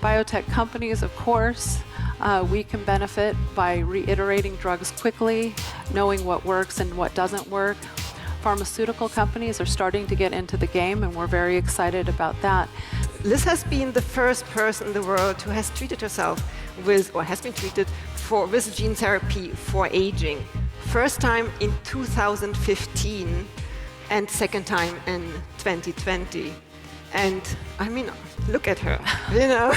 Biotech companies, of course, we can benefit by reiterating drugs quickly, knowing what works and what doesn't work. Pharmaceutical companies are starting to get into the game, and we're very excited about that. Liz has been the first person in the world who has treated herself with, or has been treated with gene therapy for aging. First time in 2015 and second time in 2020. And I mean, look at her, you know,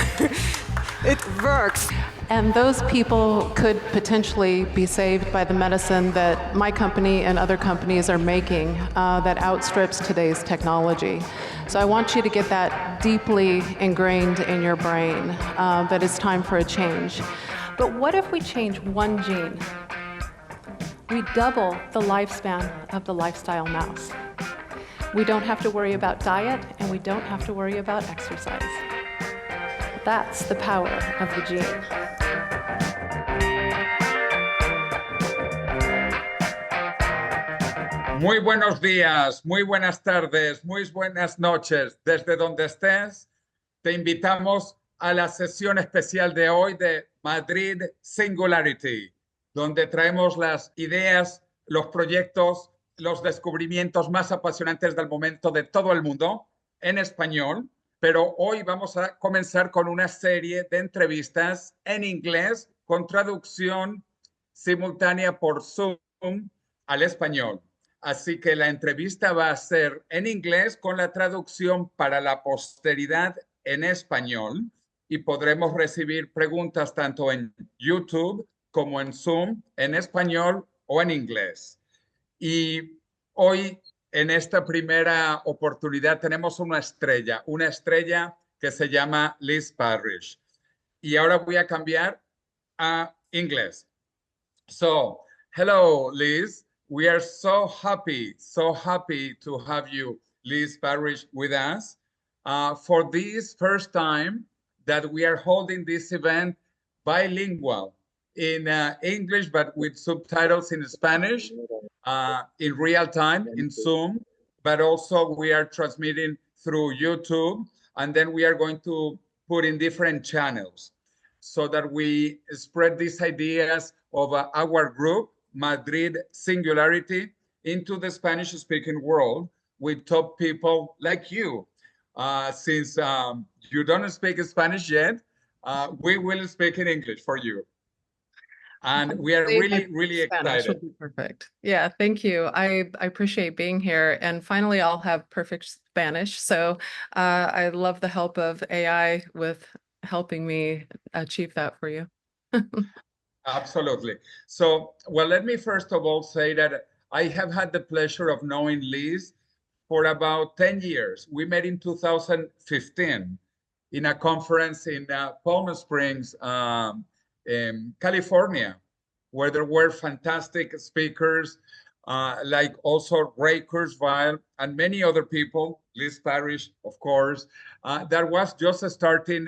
it works. And those people could potentially be saved by the medicine that my company and other companies are making that outstrips today's technology. So I want you to get that deeply ingrained in your brain, that it's time for a change. But what if we change one gene? We double the lifespan of the lifestyle mouse. We don't have to worry about diet, and we don't have to worry about exercise. That's the power of the gene. Muy buenos días, muy buenas tardes, muy buenas noches. Desde donde estés, te invitamos a la sesión especial de hoy de Madrid Singularity, donde traemos las ideas, los proyectos, los descubrimientos más apasionantes del momento de todo el mundo en español. Pero hoy vamos a comenzar con una serie de entrevistas en inglés con traducción simultánea por Zoom al español. Así que la entrevista va a ser en inglés con la traducción para la posteridad en español y podremos recibir preguntas tanto en YouTube como en Zoom, en español o en inglés. Y hoy, en esta primera oportunidad, tenemos una estrella que se llama Liz Parrish. Y ahora voy a cambiar a inglés. So, hello, Liz. We are so happy to have you, Liz Parrish, with us for this first time that we are holding this event bilingual in English, but with subtitles in Spanish in real time in Zoom, but also we are transmitting through YouTube, and then we are going to put in different channels so that we spread these ideas of our group, Madrid Singularity, into the Spanish-speaking world with top people like you. Since you don't speak Spanish yet, we will speak in English for you. And we are really excited. Will be perfect. Yeah, thank you. I appreciate being here. And finally, I'll have perfect Spanish. So I love the help of AI with helping me achieve that for you. Absolutely. So, well, let me first of all say that I have had the pleasure of knowing Liz for about 10 years. We met in 2015 in a conference in Palm Springs, in California, where there were fantastic speakers like also Ray Kurzweil and many other people, Liz Parrish, of course, that was just starting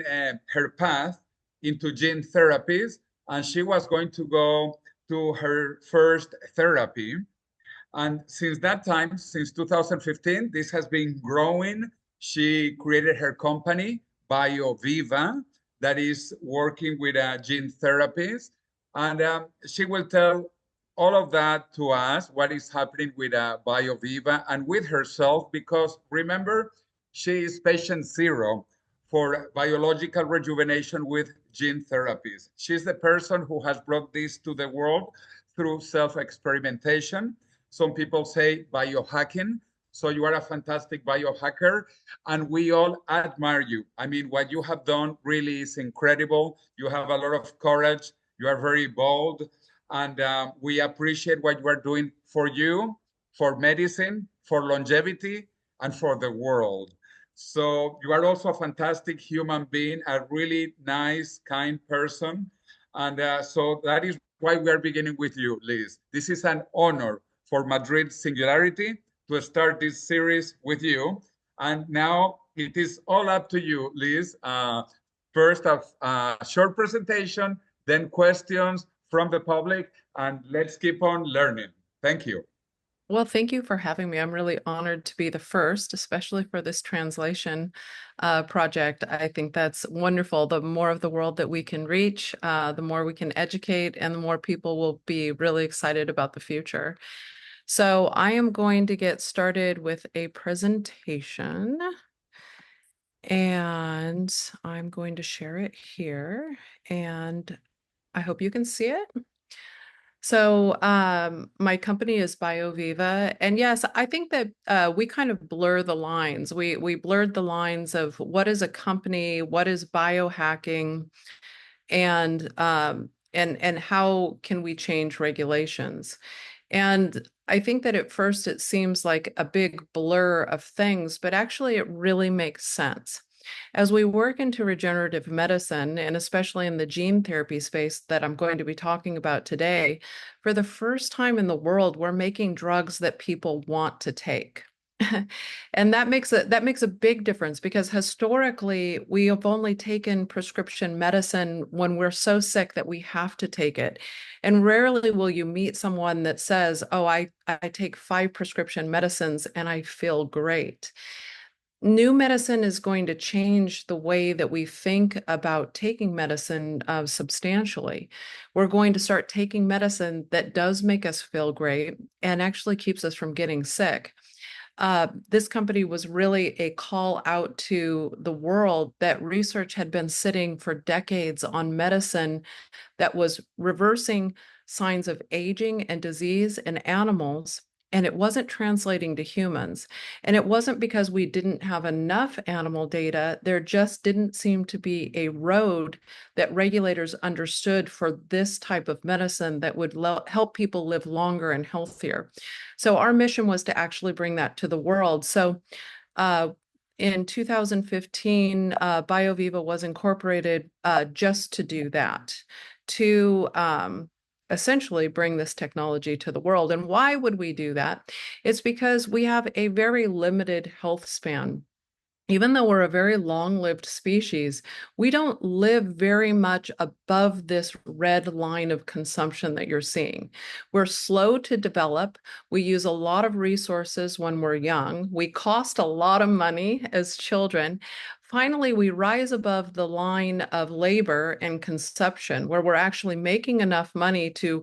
her path into gene therapies, and she was going to go to her first therapy. And since that time, since 2015, this has been growing. She created her company, BioViva, that is working with gene therapies. And she will tell all of that to us, what is happening with BioViva and with herself, because remember, she is patient zero for biological rejuvenation with gene therapies. She's the person who has brought this to the world through self-experimentation. Some people say biohacking. So you are a fantastic biohacker, and we all admire you. I mean, what you have done really is incredible. You have a lot of courage. You are very bold, and we appreciate what you are doing for you, for medicine, for longevity, and for the world. So you are also a fantastic human being, a really nice, kind person. And so that is why we are beginning with you, Liz. This is an honor for Madrid Singularity to start this series with you. And now it is all up to you, Liz. First, a short presentation, then questions from the public, and let's keep on learning. Thank you. Well, thank you for having me. I'm really honored to be the first, especially for this translation project. I think that's wonderful. The more of the world that we can reach, the more we can educate, and the more people will be really excited about the future. So I am going to get started with a presentation, and I'm going to share it here, and I hope you can see it. So my company is BioViva, and yes, I think that we kind of blur the lines. We blurred the lines of what is a company, what is biohacking, and how can we change regulations. And I think that at first it seems like a big blur of things, but actually it really makes sense. As we work into regenerative medicine, and especially in the gene therapy space that I'm going to be talking about today, for the first time in the world, we're making drugs that people want to take. And that makes a big difference, because historically we have only taken prescription medicine when we're so sick that we have to take it. And rarely will you meet someone that says, "Oh, I take 5 prescription medicines and I feel great." New medicine is going to change the way that we think about taking medicine substantially. We're going to start taking medicine that does make us feel great and actually keeps us from getting sick. This company was really a call out to the world that research had been sitting for decades on medicine that was reversing signs of aging and disease in animals, and it wasn't translating to humans. And it wasn't because we didn't have enough animal data, there just didn't seem to be a road that regulators understood for this type of medicine that would help people live longer and healthier. So our mission was to actually bring that to the world. So uh, in 2015, BioViva was incorporated just to do that, to essentially bring this technology to the world. And why would we do that? It's because we have a very limited health span. Even though we're a very long-lived species, we don't live very much above this red line of consumption that you're seeing. We're slow to develop. We use a lot of resources when we're young. We cost a lot of money as children. Finally, we rise above the line of labor and consumption, where we're actually making enough money to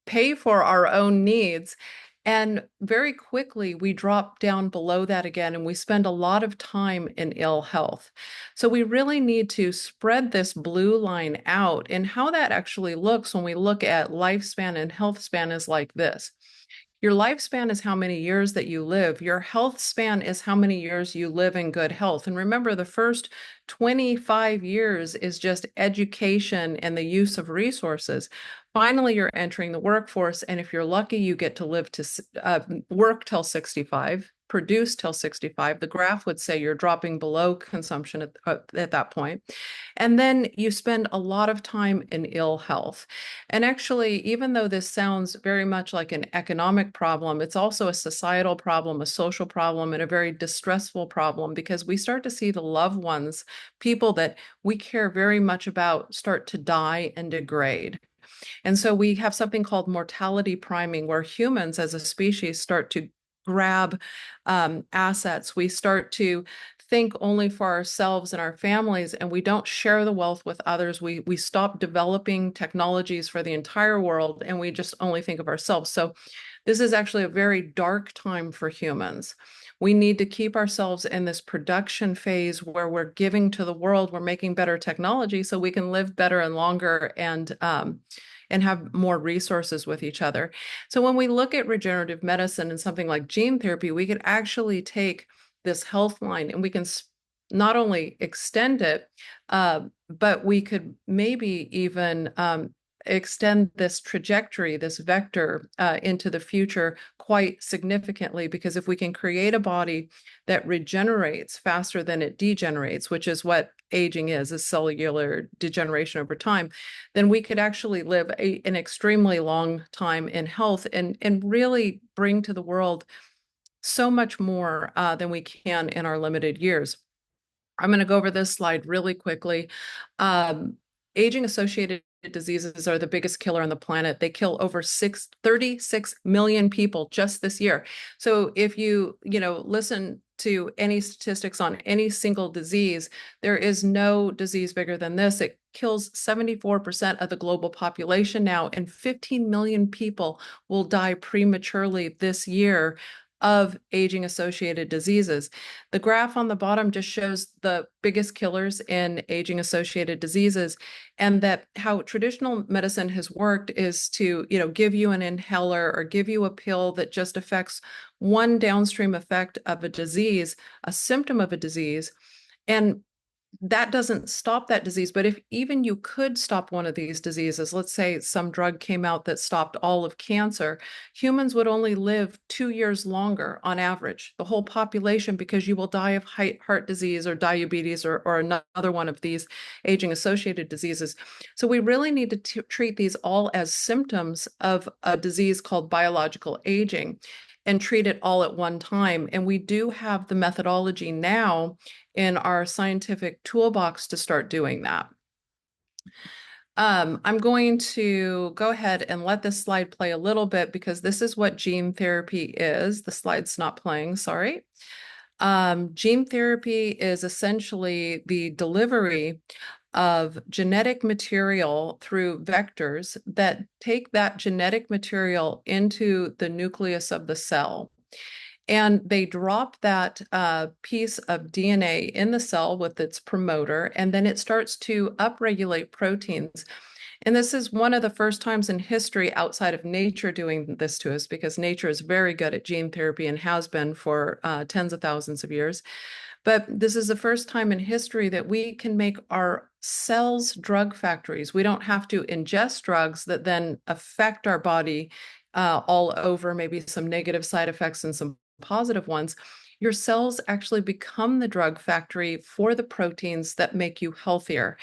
pay for our own needs. And very quickly, we drop down below that again, and we spend a lot of time in ill health. So we really need to spread this blue line out. And how that actually looks when we look at lifespan and health span is like this. Your lifespan is how many years that you live. Your health span is how many years you live in good health. And remember, the first 25 years is just education and the use of resources. Finally, you're entering the workforce, and if you're lucky, you get to live to work till 65, produce till 65. The graph would say you're dropping below consumption at that point. And then you spend a lot of time in ill health. And actually, even though this sounds very much like an economic problem, it's also a societal problem, a social problem, and a very distressful problem, because we start to see the loved ones, people that we care very much about, start to die and degrade. And so we have something called mortality priming, where humans as a species start to grab assets. We start to think only for ourselves and our families, and we don't share the wealth with others. We stop developing technologies for the entire world, and we just only think of ourselves. So this is actually a very dark time for humans. We need to keep ourselves in this production phase where we're giving to the world, we're making better technology so we can live better and longer, and have more resources with each other. So when we look at regenerative medicine and something like gene therapy, we could actually take this health line and we can not only extend it, but we could maybe even extend this trajectory, this vector into the future quite significantly, because if we can create a body that regenerates faster than it degenerates, which is what aging is cellular degeneration over time, then we could actually live an extremely long time in health, and really bring to the world so much more than we can in our limited years. I'm going to go over this slide really quickly. Aging associated diseases are the biggest killer on the planet. They kill over 36 million people just this year. So if you listen to any statistics on any single disease, there is no disease bigger than this. It kills 74% of the global population now, and 15 million people will die prematurely this year of aging-associated diseases. The graph on the bottom just shows the biggest killers in aging-associated diseases, and that how traditional medicine has worked is to, give you an inhaler or give you a pill that just affects one downstream effect of a disease, a symptom of a disease, and that doesn't stop that disease. But if even you could stop one of these diseases, let's say some drug came out that stopped all of cancer, humans would only live 2 years longer on average, the whole population, because you will die of heart disease or diabetes or another one of these aging-associated diseases. So we really need to treat these all as symptoms of a disease called biological aging and treat it all at one time. And we do have the methodology now in our scientific toolbox to start doing that. I'm going to go ahead and let this slide play a little bit because this is what gene therapy is. The slide's not playing, sorry. Gene therapy is essentially the delivery of genetic material through vectors that take that genetic material into the nucleus of the cell. And they drop that piece of DNA in the cell with its promoter, and then it starts to upregulate proteins. And this is one of the first times in history outside of nature doing this to us, because nature is very good at gene therapy and has been for tens of thousands of years. But this is the first time in history that we can make our cells drug factories. We don't have to ingest drugs that then affect our body all over, maybe some negative side effects and some positive ones. Your cells actually become the drug factory for the proteins that make you healthier.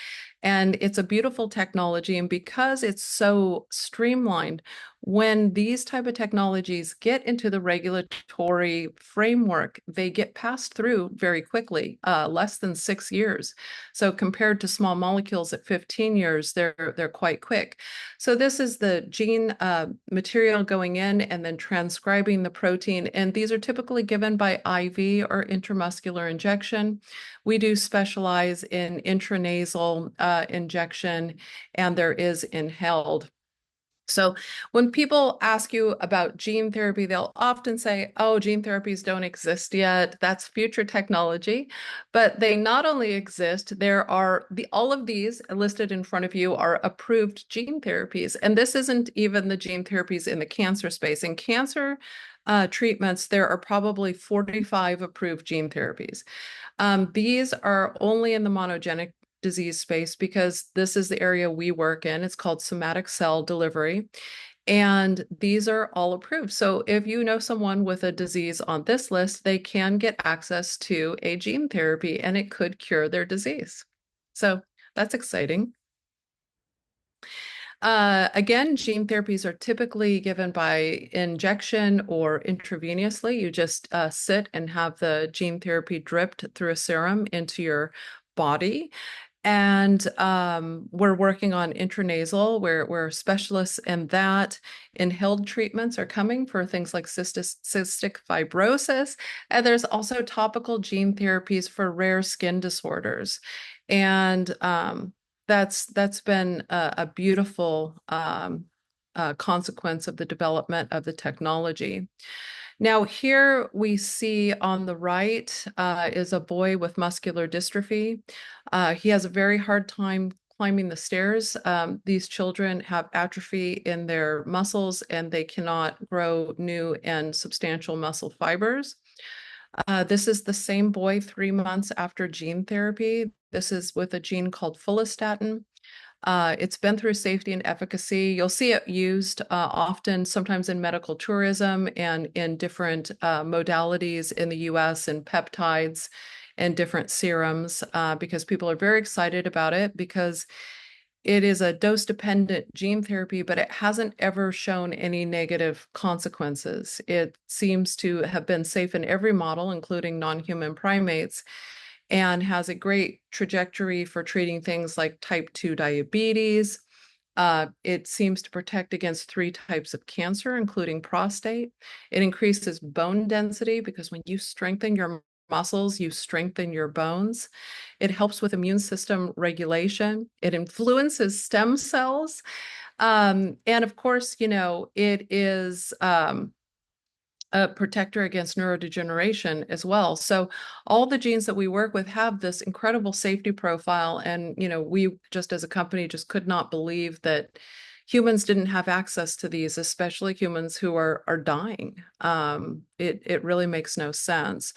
And it's a beautiful technology. And because it's so streamlined, when these type of technologies get into the regulatory framework, they get passed through very quickly, less than 6 years. So compared to small molecules at 15 years, they're quite quick. So this is the gene material going in and then transcribing the protein. And these are typically given by IV or intramuscular injection. We do specialize in intranasal injection, and there is inhaled. So when people ask you about gene therapy, they'll often say, oh, gene therapies don't exist yet. That's future technology. But they not only exist, there are all of these listed in front of you are approved gene therapies. And this isn't even the gene therapies in the cancer space. In cancer treatments, there are probably 45 approved gene therapies. These are only in the monogenic disease space because this is the area we work in. It's called somatic cell delivery. And these are all approved. So if you know someone with a disease on this list, they can get access to a gene therapy and it could cure their disease. So that's exciting. Again, gene therapies are typically given by injection or intravenously. You just sit and have the gene therapy dripped through a serum into your body. And we're working on intranasal, where we're specialists in that. Inhaled treatments are coming for things like cystic fibrosis. And there's also topical gene therapies for rare skin disorders. And that's been a beautiful consequence of the development of the technology. Now here we see on the right is a boy with muscular dystrophy. He has a very hard time climbing the stairs. These children have atrophy in their muscles and they cannot grow new and substantial muscle fibers. This is the same boy 3 months after gene therapy. This is with a gene called follistatin. It's been through safety and efficacy. You'll see it used often, sometimes in medical tourism and in different modalities in the US and peptides and different serums because people are very excited about it because it is a dose-dependent gene therapy, but it hasn't ever shown any negative consequences. It seems to have been safe in every model, including non-human primates, and has a great trajectory for treating things like type 2 diabetes, It seems to protect against 3 types of cancer, including prostate. It increases bone density because when you strengthen your muscles, you strengthen your bones. It helps with immune system regulation. It influences stem cells. And of course, it is a protector against neurodegeneration as well. So all the genes that we work with have this incredible safety profile. And, we just as a company just could not believe that humans didn't have access to these, especially humans who are dying. It really makes no sense.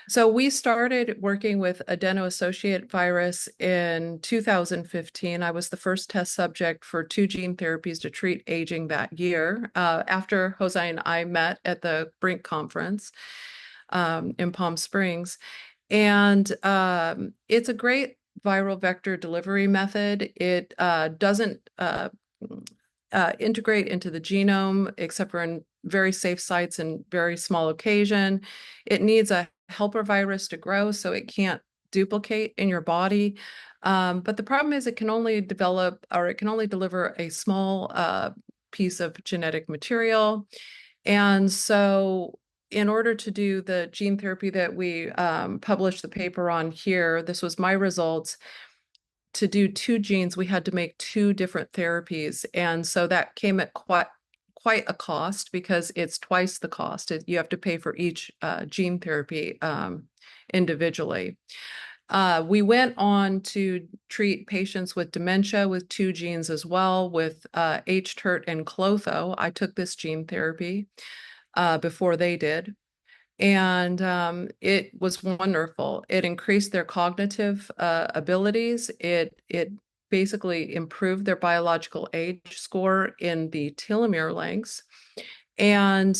So we started working with adeno-associated virus in 2015. I was the first test subject for 2 gene therapies to treat aging that year, after Jose and I met at the Brink conference in Palm Springs. And it's a great viral vector delivery method. It doesn't integrate into the genome, except for in very safe sites and very small occasion. It needs a helper virus to grow, so it can't duplicate in your body. But the problem is it can only deliver a small piece of genetic material. And so in order to do the gene therapy that we published the paper on here, this was my results. To do 2 genes, we had to make 2 different therapies. And so that came at quite a cost because it's twice the cost. You have to pay for each gene therapy individually. We went on to treat patients with dementia with 2 genes as well, with HTERT and Klotho. I took this gene therapy before they did. And it was wonderful. It increased their cognitive abilities. It basically improved their biological age score in the telomere lengths. And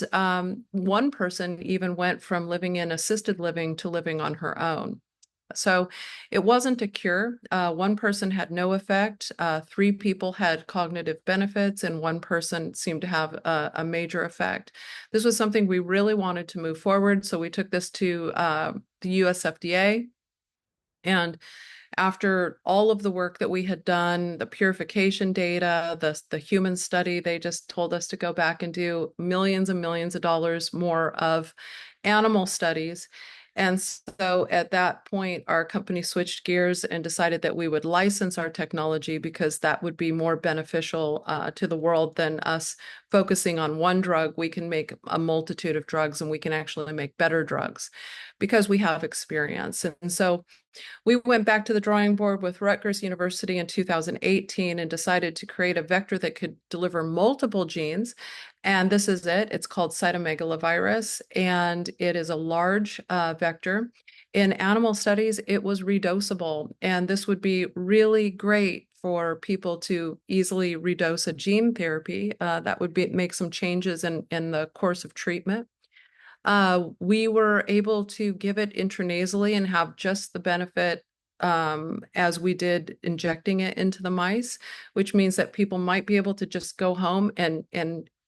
one person even went from living in assisted living to living on her own. So it wasn't a cure. One person had no effect. 3 people had cognitive benefits, and 1 person seemed to have a major effect. This was something we really wanted to move forward, so we took this to the US FDA. And after all of the work that we had done, the purification data, the human study, they just told us to go back and do millions and millions of dollars more of animal studies. And so at that point, our company switched gears and decided that we would license our technology because that would be more beneficial to the world than us focusing on one drug. We can make a multitude of drugs, and we can actually make better drugs because we have experience. And so we went back to the drawing board with Rutgers University in 2018 and decided to create a vector that could deliver multiple genes. And this is it. It's called cytomegalovirus, and it is a large vector. In animal studies, it was redosable, and this would be really great for people to easily redose a gene therapy. That would make some changes in the course of treatment. We were able to give it intranasally and have just the benefit as we did injecting it into the mice, which means that people might be able to just go home and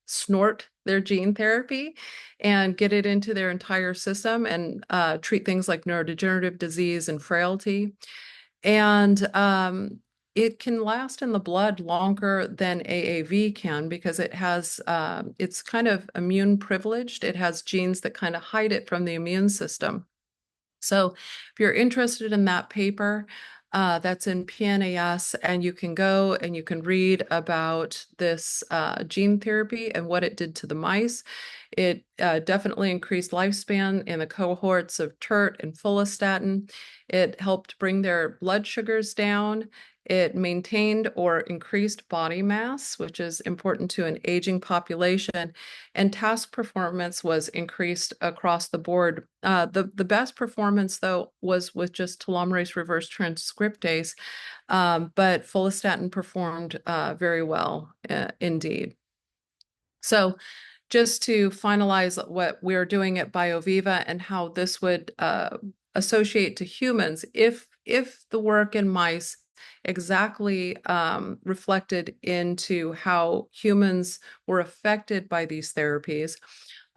snort their gene therapy and get it into their entire system and treat things like neurodegenerative disease and frailty. And it can last in the blood longer than AAV can because it has, it's kind of immune privileged. It has genes that kind of hide it from the immune system. So if you're interested in that paper, that's in PNAS, and you can go and you can read about this gene therapy and what it did to the mice. It definitely increased lifespan in the cohorts of TERT and follistatin. It helped bring their blood sugars down. It maintained or increased body mass, which is important to an aging population, and task performance was increased across the board. The best performance, though, was with just telomerase reverse transcriptase, but follistatin performed very well indeed. So just to finalize what we're doing at BioViva and how this would associate to humans, if the work in mice exactly reflected into how humans were affected by these therapies.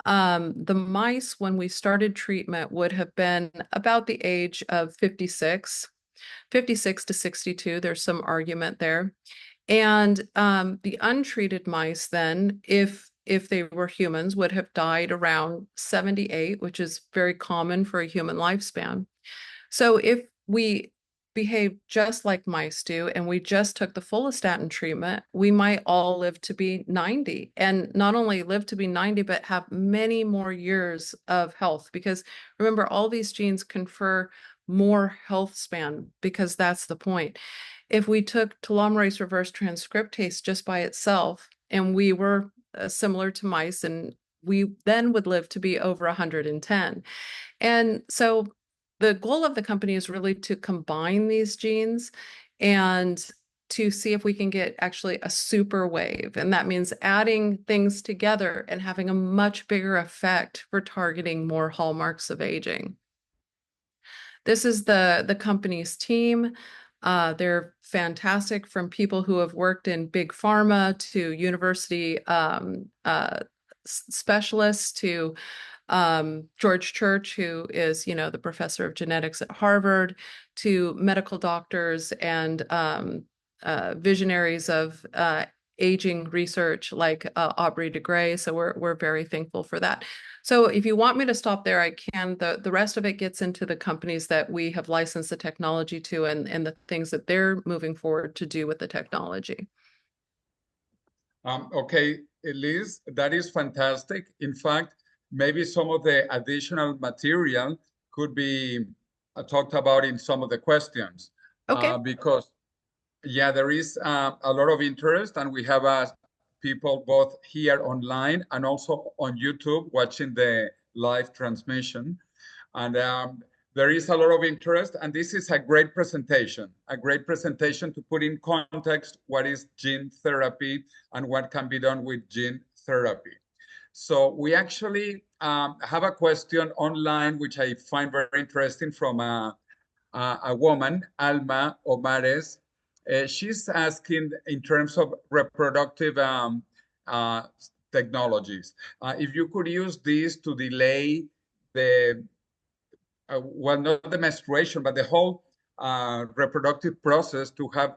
The mice, when we started treatment, would have been about the age of 56 to 62. There's some argument there. And the untreated mice then, if they were humans, would have died around 78, which is very common for a human lifespan. So if we behave just like mice do and we just took the follistatin treatment, we might all live to be 90, and not only live to be 90, but have many more years of health. Because remember, all these genes confer more health span, because that's the point. If we took telomerase reverse transcriptase just by itself and we were similar to mice, and we then would live to be over 110. And so the goal of the company is really to combine these genes and to see if we can get actually a super wave. And that means adding things together and having a much bigger effect for targeting more hallmarks of aging. This is the company's team. They're fantastic, from people who have worked in big pharma to university specialists to George Church, who is, the professor of genetics at Harvard, to medical doctors and visionaries of aging research like Aubrey de Grey. So we're very thankful for that. So if you want me to stop there, I can. The rest of it gets into the companies that we have licensed the technology to, and the things that they're moving forward to do with the technology. Okay, Liz, that is fantastic. In fact, maybe some of the additional material could be talked about in some of the questions. Okay. Because, yeah, there is a lot of interest, and we have people both here online and also on YouTube watching the live transmission. And there is a lot of interest, and this is a great presentation to put in context what is gene therapy and what can be done with gene therapy. So we actually have a question online, which I find very interesting, from a woman, Alma Omares. She's asking in terms of reproductive technologies, if you could use these to delay the, well, not the menstruation, but the whole reproductive process to have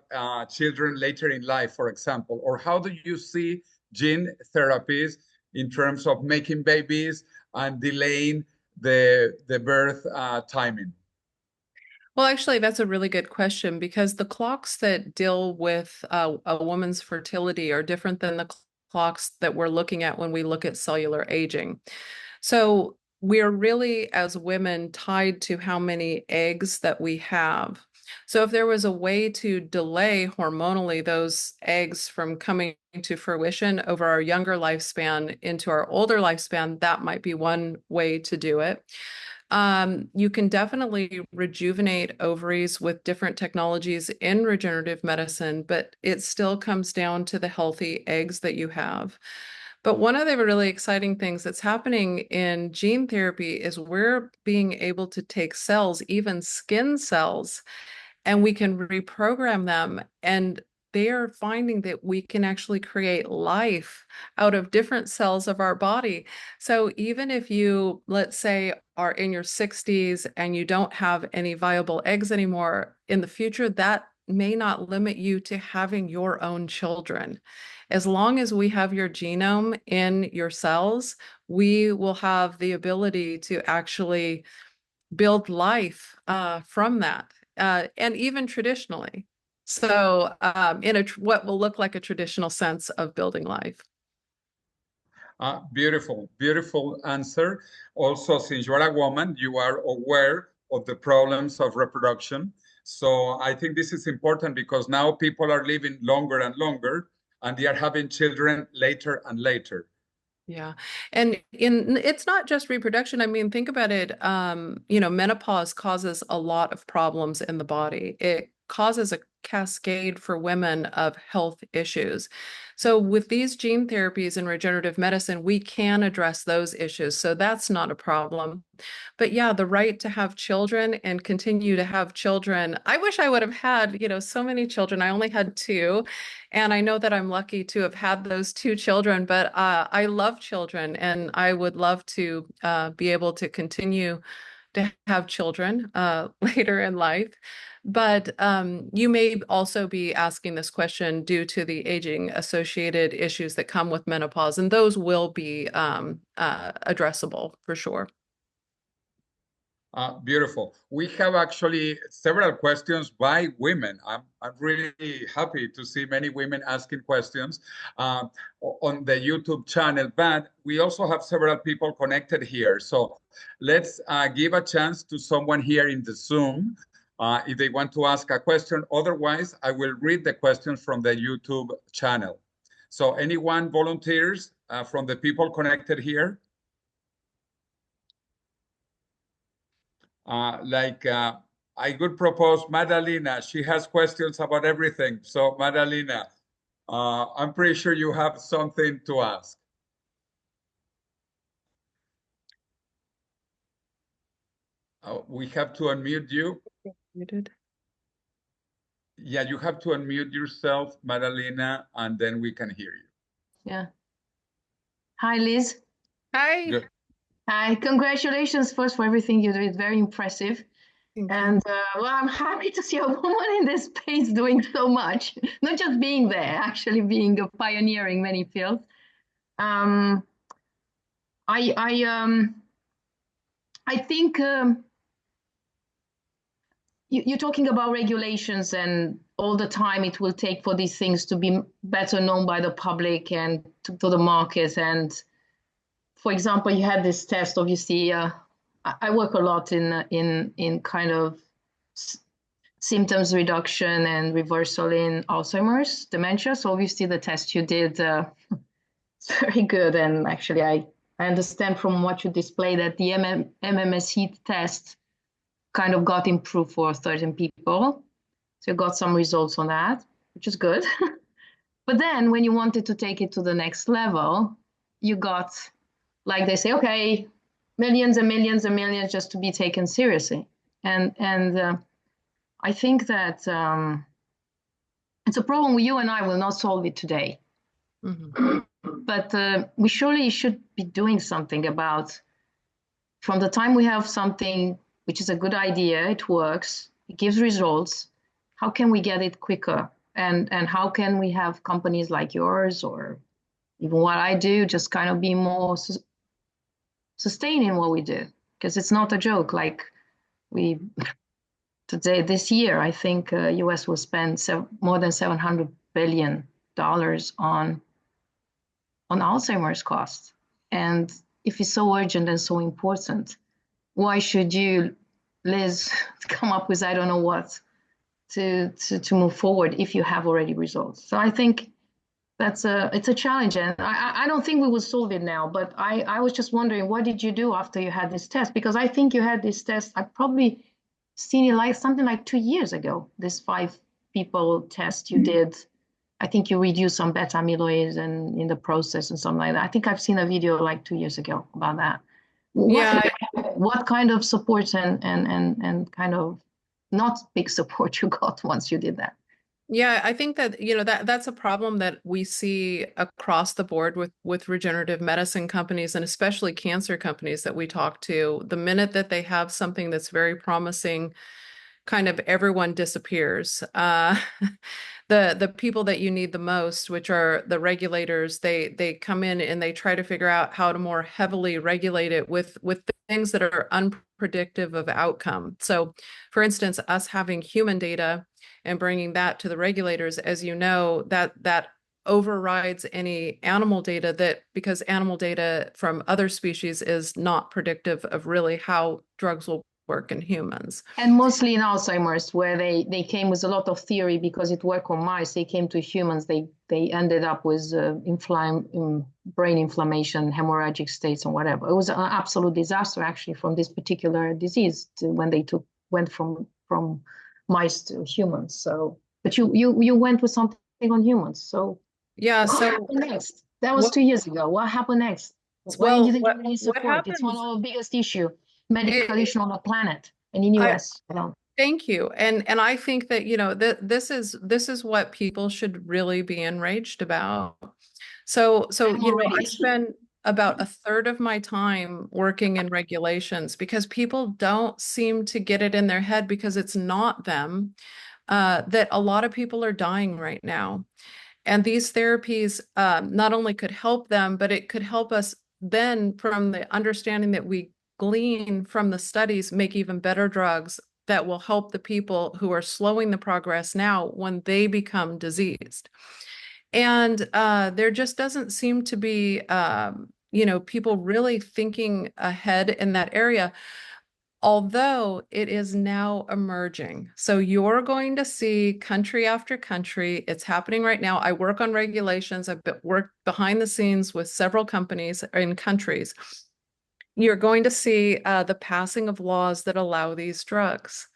children later in life, for example, or how do you see gene therapies in terms of making babies and delaying the birth timing? Well, actually, that's a really good question, because the clocks that deal with a woman's fertility are different than the clocks that we're looking at when we look at cellular aging. So we're really, as women, tied to how many eggs that we have. So if there was a way to delay hormonally those eggs from coming to fruition over our younger lifespan into our older lifespan, that might be one way to do it. You can definitely rejuvenate ovaries with different technologies in regenerative medicine, but it still comes down to the healthy eggs that you have. But one of the really exciting things that's happening in gene therapy is we're being able to take cells, even skin cells, and we can reprogram them. And they are finding that we can actually create life out of different cells of our body. So even if you, let's say, are in your 60s and you don't have any viable eggs anymore, in the future, that may not limit you to having your own children. As long as we have your genome in your cells, we will have the ability to actually build life from that, and even traditionally. So in what will look like a traditional sense of building life. Beautiful, beautiful answer. Also, since you are a woman, you are aware of the problems of reproduction. So I think this is important, because now people are living longer and longer, and they are having children later and later. Yeah. And it's not just reproduction. I mean, think about it. Menopause causes a lot of problems in the body. It causes a cascade for women of health issues. So with these gene therapies and regenerative medicine, we can address those issues. So that's not a problem. But yeah, the right to have children and continue to have children. I wish I would have had, so many children. I only had two. And I know that I'm lucky to have had those two children, but I love children, and I would love to be able to continue to have children later in life. But you may also be asking this question due to the aging associated issues that come with menopause, and those will be addressable for sure. Beautiful. We have actually several questions by women. I'm really happy to see many women asking questions on the YouTube channel, but we also have several people connected here. So let's give a chance to someone here in the Zoom if they want to ask a question. Otherwise, I will read the questions from the YouTube channel. So anyone volunteers from the people connected here? I could propose Madalena. She has questions about everything. So Madalena, I'm pretty sure you have something to ask. We have to unmute you. Muted. Yeah, you have to unmute yourself, Madalena, and then we can hear you. Yeah. Hi, Liz. Hi. Good. Hi. Congratulations first for everything you did. Very impressive. Thank you. And well, I'm happy to see a woman in this space doing so much, not just being there, actually being a pioneer in many fields. I think you're talking about regulations and all the time it will take for these things to be better known by the public and to the market. And for example, you had this test, obviously, I work a lot in kind of symptoms reduction and reversal in Alzheimer's dementia. So obviously the test you did is very good. And actually, I understand from what you displayed that the MMSE test kind of got improved for certain people. So you got some results on that, which is good. But then when you wanted to take it to the next level, you got, like they say, okay, millions and millions and millions just to be taken seriously. And I think that it's a problem you and I will not solve it today. Mm-hmm. But we surely should be doing something about, from the time we have something which is a good idea, it works, it gives results, how can we get it quicker? And how can we have companies like yours or even what I do just kind of be more sustaining what we do? Because it's not a joke. Like this year, I think US will spend more than $700 billion on Alzheimer's costs. And if it's so urgent and so important, why should you, Liz, come up with I don't know what to move forward if you have already results? So I think it's a challenge, and I don't think we will solve it now. But I was just wondering, what did you do after you had this test? Because I think you had this test. I probably seen it like something like 2 years ago. This 5 people test you did. I think you reduced some beta amyloid and in the process and something like that. I think I've seen a video like 2 years ago about that. What kind of support and kind of not big support you got once you did that? Yeah, I think that, that's a problem that we see across the board with regenerative medicine companies and especially cancer companies that we talk to. The minute that they have something that's very promising, kind of everyone disappears. The people that you need the most, which are the regulators, they come in and they try to figure out how to more heavily regulate it with things that are unpredictable of outcome. So, for instance, us having human data and bringing that to the regulators, as you know, that overrides any animal data, because animal data from other species is not predictive of really how drugs will work in humans. And mostly in Alzheimer's, where they came with a lot of theory because it worked on mice, they came to humans, they ended up with brain inflammation, hemorrhagic states and whatever. It was an absolute disaster actually from this particular disease when they went from mice to humans. So, but you went with something on humans. So yeah. What happened next? That was 2 years ago. What happened next? Why didn't you get any support? It's one of our biggest issue. Medical issue on the planet and in US. Thank you. And I think that, this is what people should really be enraged about. So about a third of my time working in regulations because people don't seem to get it in their head because it's not them, that a lot of people are dying right now. And these therapies not only could help them, but it could help us then, from the understanding that we glean from the studies, make even better drugs that will help the people who are slowing the progress now when they become diseased. And there just doesn't seem to be, people really thinking ahead in that area, although it is now emerging. So you're going to see country after country. It's happening right now. I work on regulations. I've worked behind the scenes with several companies in countries. You're going to see the passing of laws that allow these drugs.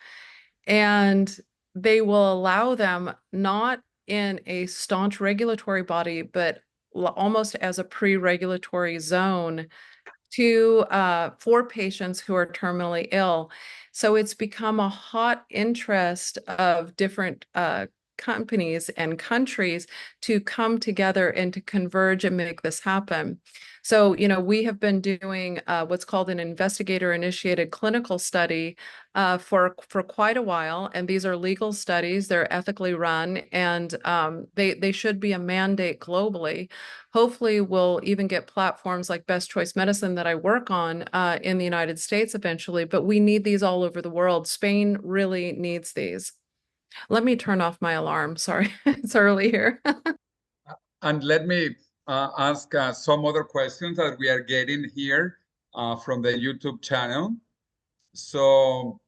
And they will allow them not in a staunch regulatory body, but almost as a pre-regulatory zone for patients who are terminally ill. So it's become a hot interest of different companies and countries to come together and to converge and make this happen. So, we have been doing what's called an investigator-initiated clinical study for quite a while, and these are legal studies. They're ethically run, and they should be a mandate globally. Hopefully, we'll even get platforms like Best Choice Medicine that I work on in the United States eventually, but we need these all over the world. Spain really needs these. Let me turn off my alarm. Sorry, it's early here. And let me ask some other questions that we are getting here from the YouTube channel. So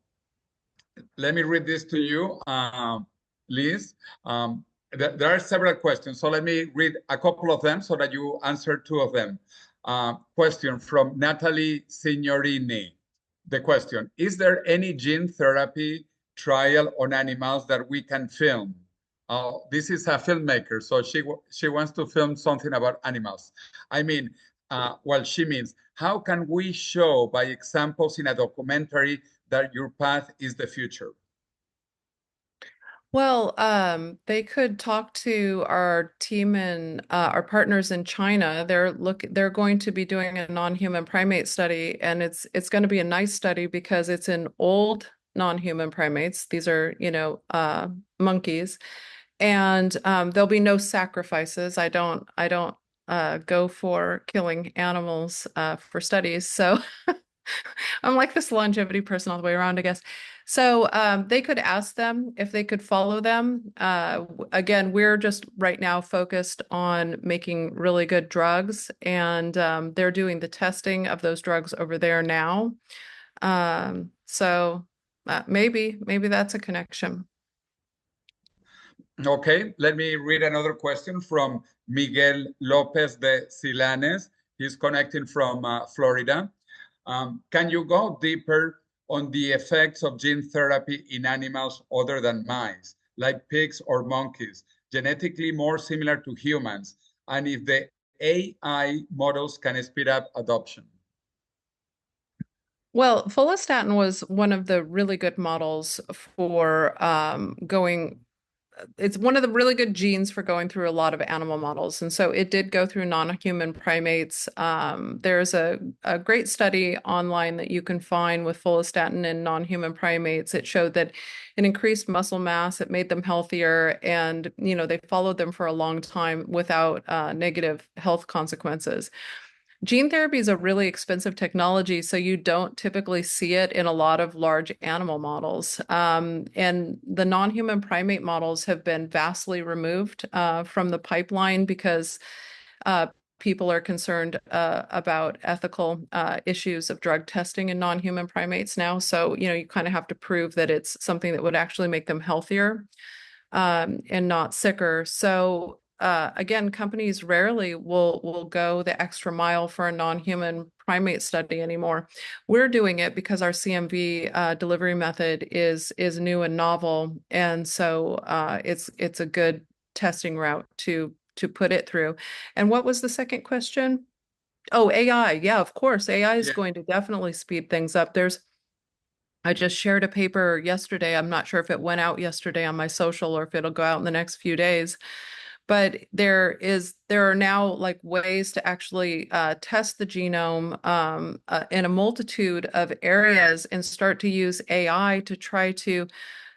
let me read this to you, Liz. There are several questions, so let me read a couple of them so that you answer two of them. Question from Natalie Signorini. The question, is there any gene therapy trial on animals that we can film? This is a filmmaker, so she wants to film something about animals. I mean, she means, how can we show by examples in a documentary that your path is the future? Well, they could talk to our team and our partners in China. They're going to be doing a non-human primate study, and it's going to be a nice study because it's in old non-human primates. These are, monkeys, and there'll be no sacrifices. I don't go for killing animals for studies, so I'm like this longevity person all the way around, I guess. So they could ask them if they could follow them. Again, we're just right now focused on making really good drugs, and they're doing the testing of those drugs over there now. So maybe that's a connection. Okay, let me read another question from Miguel Lopez de Silanes. He's connecting from Florida. Can you go deeper on the effects of gene therapy in animals other than mice, like pigs or monkeys, genetically more similar to humans, and if the AI models can speed up adoption? Well, follistatin was one of the really good models for it's one of the really good genes for going through a lot of animal models. And so it did go through non-human primates. There's a great study online that you can find with follistatin in non-human primates. It showed that it increased muscle mass, it made them healthier, and they followed them for a long time without negative health consequences. Gene therapy is a really expensive technology, so you don't typically see it in a lot of large animal models. And the non-human primate models have been vastly removed from the pipeline because people are concerned about ethical issues of drug testing in non-human primates now. So, you kind of have to prove that it's something that would actually make them healthier and not sicker. So again, companies rarely will go the extra mile for a non-human primate study anymore. We're doing it because our CMV delivery method is new and novel, and so it's a good testing route to put it through. And what was the second question? Oh, AI. Yeah, of course. AI is going to definitely speed things up. I just shared a paper yesterday. I'm not sure if it went out yesterday on my social or if it'll go out in the next few days. But there are now like ways to actually test the genome in a multitude of areas and start to use AI to try to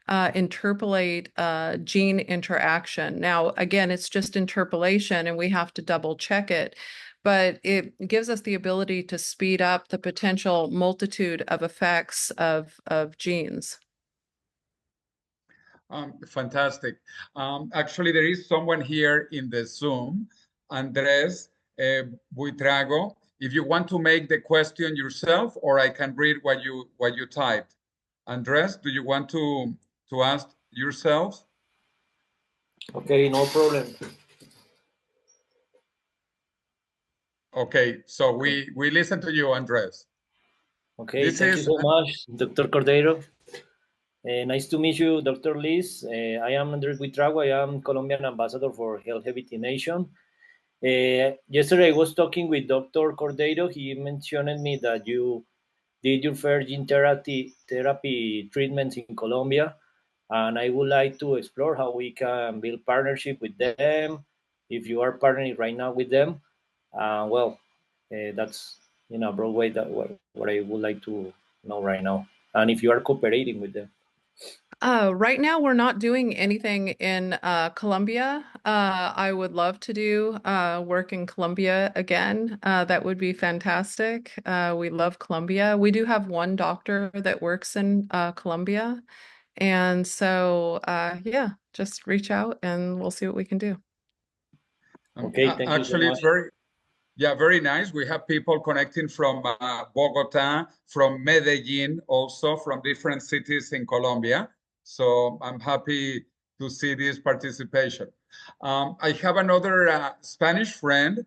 interpolate gene interaction. Now, again, it's just interpolation and we have to double check it, but it gives us the ability to speed up the potential multitude of effects of genes. Fantastic. Actually, there is someone here in the Zoom, Andres Buitrago. If you want to make the question yourself, or I can read what you typed. Andres, do you want to ask yourself? Okay, no problem. Okay, so we listen to you, Andres. Okay, thank you so much, Dr. Cordeiro. Nice to meet you, Dr. Liz. I am Andres Buitrago. I am Colombian ambassador for Health Nation. Yesterday, I was talking with Dr. Cordeiro. He mentioned me that you did your first gene therapy treatments in Colombia, and I would like to explore how we can build partnership with them. If you are partnering right now with them, that's in a broad way that what I would like to know right now, and if you are cooperating with them. Right now, we're not doing anything in Colombia. I would love to do work in Colombia again. That would be fantastic. We love Colombia. We do have one doctor that works in Colombia. And so, yeah, just reach out and we'll see what we can do. Okay, thank actually, you so much. It's very nice. We have people connecting from Bogota, from Medellin, also from different cities in Colombia. So I'm happy to see this participation. I have another Spanish friend,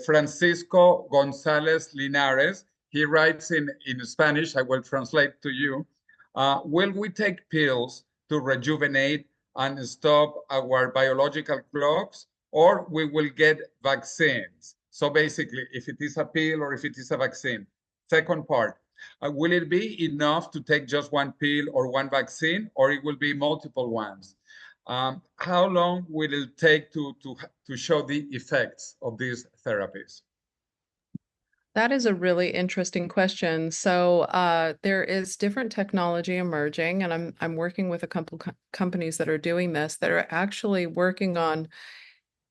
Francisco González Linares. He writes in Spanish. I will translate to you. Will we take pills to rejuvenate and stop our biological clocks, or we will get vaccines? So basically, if it is a pill or if it is a vaccine. Second part, will it be enough to take just one pill or one vaccine, or it will be multiple ones? How long will it take to show the effects of these therapies? That is a really interesting question. So there is different technology emerging, and I'm working with a couple companies that are doing this, that are actually working on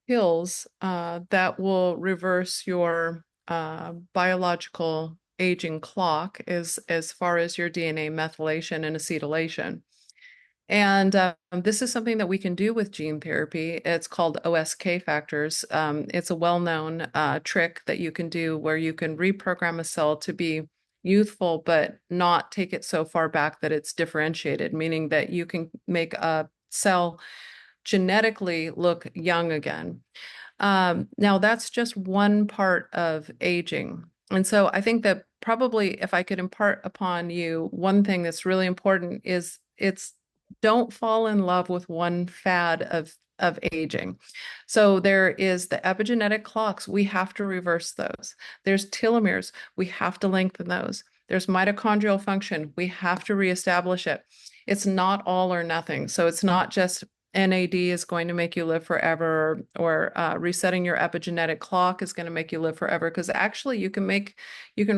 pills that will reverse your biological aging clock as far as your DNA methylation and acetylation. And this is something that we can do with gene therapy. It's called OSK factors. It's a well-known trick that you can do where you can reprogram a cell to be youthful, but not take it so far back that it's differentiated, meaning that you can make a cell genetically look young again. Now, that's just one part of aging. And so I think that probably if I could impart upon you one thing that's really important is don't fall in love with one fad of aging. So there is the epigenetic clocks. We have to reverse those. There's telomeres. We have to lengthen those. There's mitochondrial function. We have to reestablish it. It's not all or nothing. So it's not just NAD is going to make you live forever, or resetting your epigenetic clock is going to make you live forever. Because actually, you can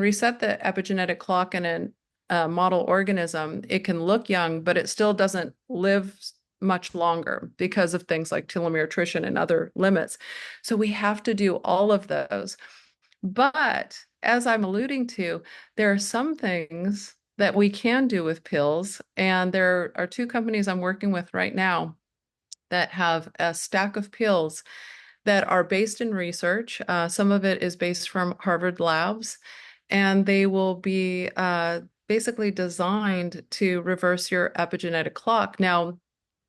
reset the epigenetic clock in a model organism. It can look young, but it still doesn't live much longer because of things like telomere attrition and other limits. So we have to do all of those. But as I'm alluding to, there are some things that we can do with pills, and there are two companies I'm working with right now that have a stack of pills that are based in research. Some of it is based from Harvard labs, and they will be basically designed to reverse your epigenetic clock. Now,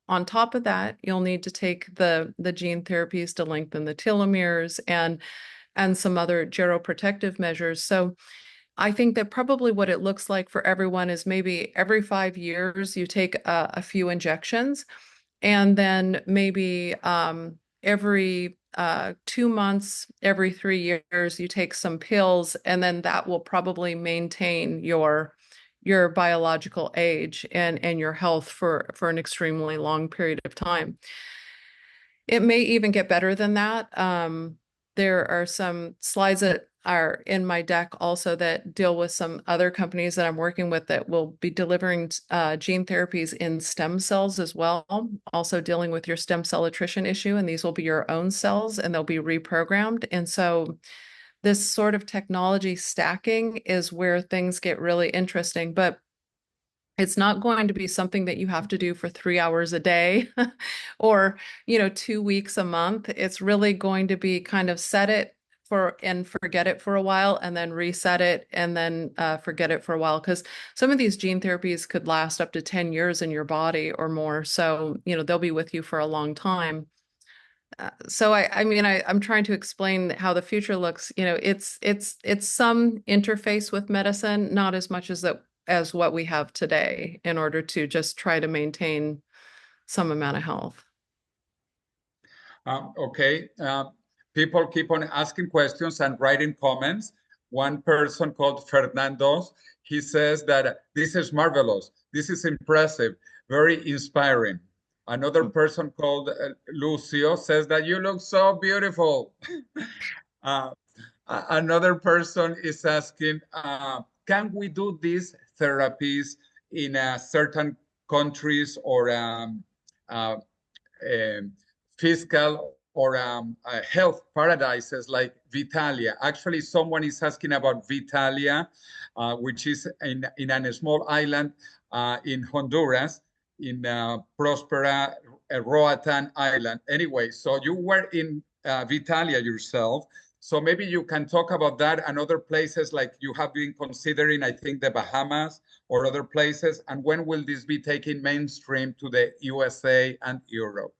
on top of that, you'll need to take the gene therapies to lengthen the telomeres and some other geroprotective measures. So I think that probably what it looks like for everyone is maybe every 5 years you take a few injections, and then maybe every 2 months, every 3 years, you take some pills, and then that will probably maintain your biological age and your health for an extremely long period of time. It may even get better than that. There are some slides that are in my deck also that deal with some other companies that I'm working with that will be delivering gene therapies in stem cells as well, also dealing with your stem cell attrition issue. And these will be your own cells and they'll be reprogrammed. And so this sort of technology stacking is where things get really interesting. But it's not going to be something that you have to do for 3 hours a day or, 2 weeks a month. It's really going to be kind of set it and forget it for a while and then reset it and then forget it for a while. Because some of these gene therapies could last up to 10 years in your body or more. So, they'll be with you for a long time. So I'm trying to explain how the future looks. It's some interface with medicine, not as much as what we have today in order to just try to maintain some amount of health. Okay. People keep on asking questions and writing comments. One person called Fernando, he says that this is marvelous. This is impressive, very inspiring. Another person called Lucio says that you look so beautiful. Another person is asking, can we do these therapies in certain countries or fiscal or health paradises like Vitalia? Actually, someone is asking about Vitalia, which is in a small island in Honduras, in Prospera Roatan Island. Anyway, so you were in Vitalia yourself. So maybe you can talk about that and other places like you have been considering, I think, the Bahamas or other places. And when will this be taken mainstream to the USA and Europe?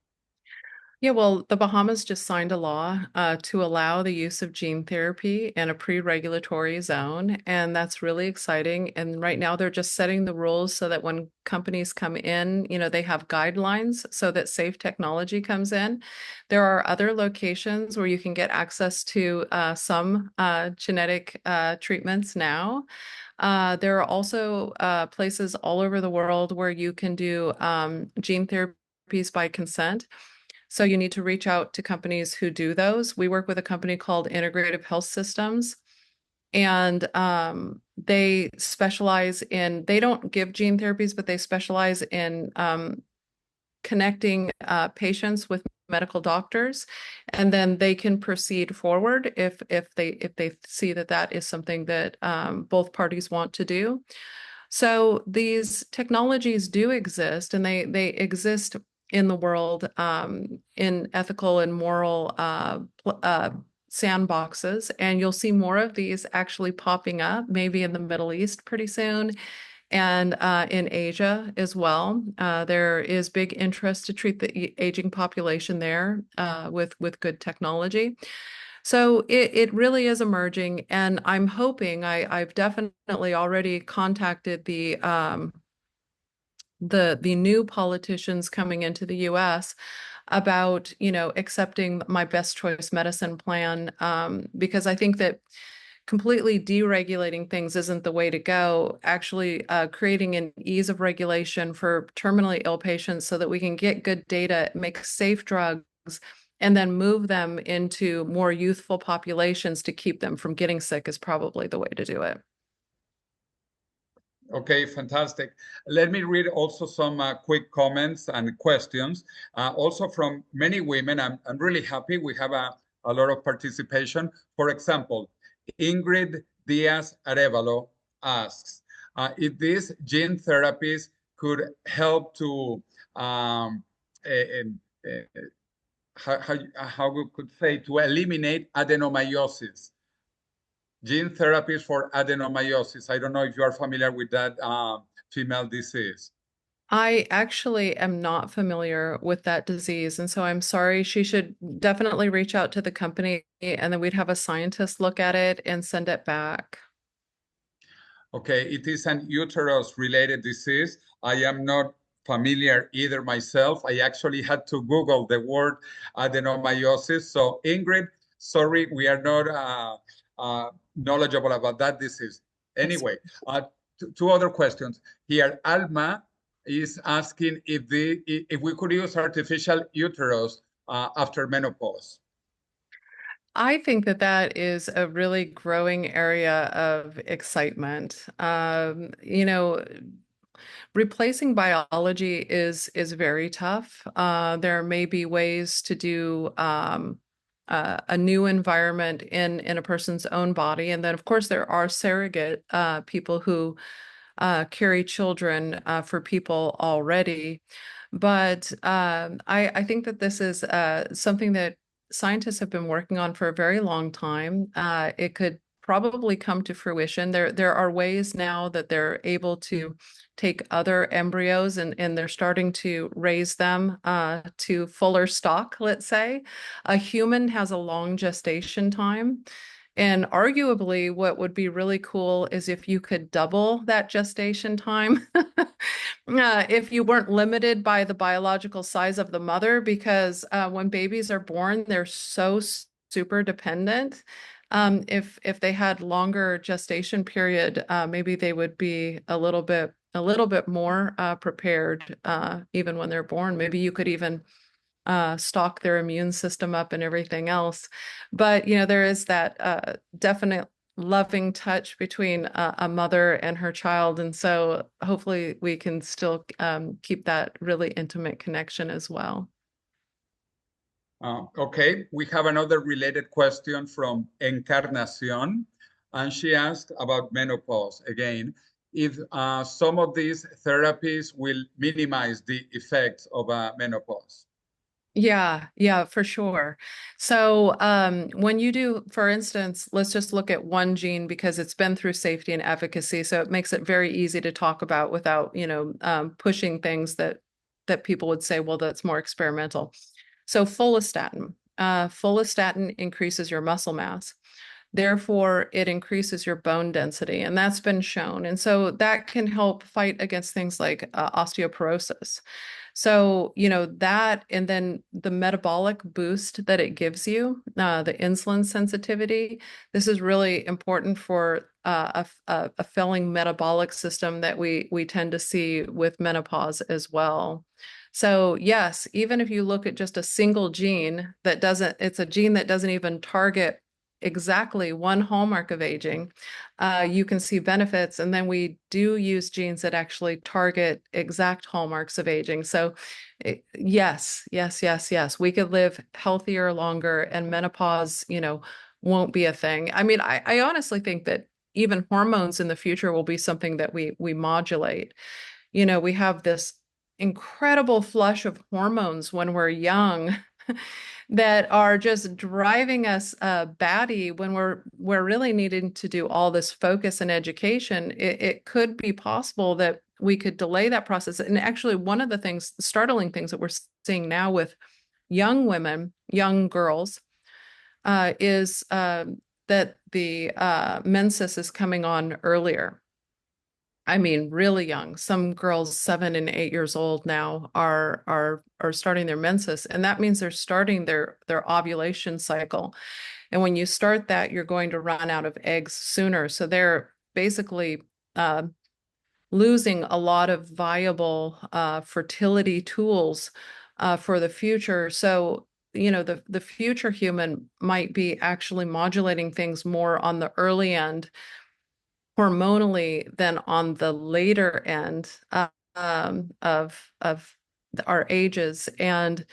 Yeah, well, the Bahamas just signed a law to allow the use of gene therapy in a pre-regulatory zone, and that's really exciting. And right now they're just setting the rules so that when companies come in, they have guidelines so that safe technology comes in. There are other locations where you can get access to some genetic treatments now. There are also places all over the world where you can do gene therapies by consent. So you need to reach out to companies who do those. We work with a company called Integrative Health Systems, and they specialize they don't give gene therapies, but they specialize in connecting patients with medical doctors, and then they can proceed forward if they see that is something that both parties want to do. So these technologies do exist, and they exist in the world in ethical and moral sandboxes. And you'll see more of these actually popping up, maybe in the Middle East pretty soon, and in Asia as well. There is big interest to treat the aging population there with good technology. So it really is emerging, and I'm hoping I've definitely already contacted the new politicians coming into the US about, accepting my best choice medicine plan, because I think that completely deregulating things isn't the way to go. Actually, creating an ease of regulation for terminally ill patients so that we can get good data, make safe drugs, and then move them into more youthful populations to keep them from getting sick is probably the way to do it. Okay, fantastic. Let me read also some quick comments and questions, also from many women. I'm really happy we have a lot of participation. For example, Ingrid Diaz Arevalo asks if these gene therapies could help to, how we could say, to eliminate adenomyosis. Gene therapies for adenomyosis. I don't know if you are familiar with that female disease. I actually am not familiar with that disease, and so I'm sorry. She should definitely reach out to the company, and then we'd have a scientist look at it and send it back. Okay, it is an uterus-related disease. I am not familiar either myself. I actually had to Google the word adenomyosis. So Ingrid, sorry, we are not knowledgeable about that disease. Anyway, two other questions here. Alma is asking if we could use artificial uterus after menopause? I think that that is a really growing area of excitement. Replacing biology is very tough. There may be ways to do a new environment in a person's own body, and then of course there are surrogate people who carry children for people already. But I think that this is something that scientists have been working on for a very long time. It could probably come to fruition. There are ways now that they're able to take other embryos and they're starting to raise them to fuller stock, let's say. A human has a long gestation time. And arguably, what would be really cool is if you could double that gestation time, if you weren't limited by the biological size of the mother, because when babies are born, they're so super dependent. If they had longer gestation period, maybe they would be a little bit more prepared even when they're born. Maybe you could even stock their immune system up and everything else. But, there is that definite loving touch between a mother and her child. And so hopefully we can still keep that really intimate connection as well. Okay, we have another related question from Encarnacion, and she asked about menopause again. If some of these therapies will minimize the effects of menopause. Yeah, for sure. So when you do, for instance, let's just look at one gene because it's been through safety and efficacy. So it makes it very easy to talk about without, pushing things that people would say, well, that's more experimental. So follistatin. Follistatin increases your muscle mass. Therefore, it increases your bone density, and that's been shown. And so that can help fight against things like osteoporosis. So, that, and then the metabolic boost that it gives you, the insulin sensitivity, this is really important for a failing metabolic system that we tend to see with menopause as well. So yes, even if you look at just a single gene it's a gene that doesn't even target exactly one hallmark of aging, you can see benefits. And then we do use genes that actually target exact hallmarks of aging. So yes, we could live healthier, longer, and menopause, won't be a thing. I mean, I honestly think that even hormones in the future will be something that we modulate. We have this incredible flush of hormones when we're young that are just driving us batty when we're really needing to do all this focus and education. It could be possible that we could delay that process. And actually, one of the startling things that we're seeing now with young women, young girls, is that the menses is coming on earlier. I mean, really young. Some girls 7 and 8 years old now are starting their menses, and that means they're starting their ovulation cycle. And when you start that, you're going to run out of eggs sooner. So they're basically losing a lot of viable fertility tools for the future. So the future human might be actually modulating things more on the early end hormonally than on the later end of our ages. And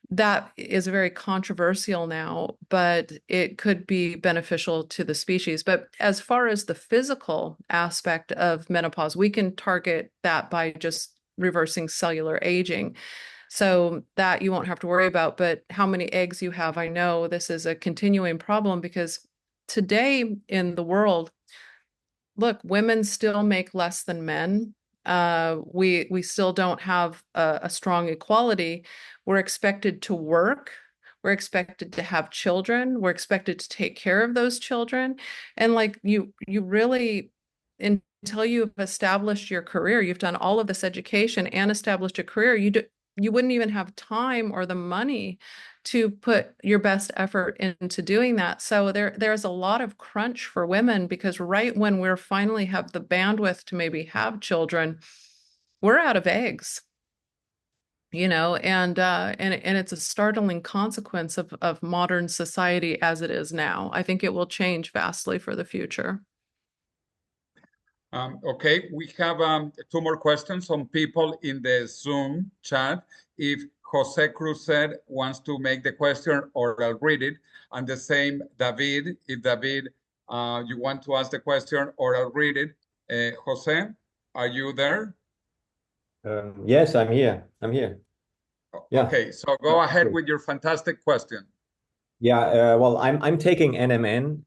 that is very controversial now, but it could be beneficial to the species. But as far as the physical aspect of menopause, we can target that by just reversing cellular aging. So that you won't have to worry about. But how many eggs you have, I know this is a continuing problem because today in the world, look, women still make less than men. We still don't have a strong equality. We're expected to work. We're expected to have children. We're expected to take care of those children. And like you really, until you've established your career, you've done all of this education and established a career, you wouldn't even have time or the money to put your best effort into doing that. So there's a lot of crunch for women because right when we're finally have the bandwidth to maybe have children, we're out of eggs. and it's a startling consequence of modern society as it is now. I think it will change vastly for the future. Okay, we have 2 more questions from people in the Zoom chat. If Jose Cruzet wants to make the question, or I'll read it, and the same David. If David, you want to ask the question, or I'll read it. Jose, are you there? Yes, I'm here. I'm here. Yeah. Okay, so go ahead with your fantastic question. Yeah. Well, I'm taking NMN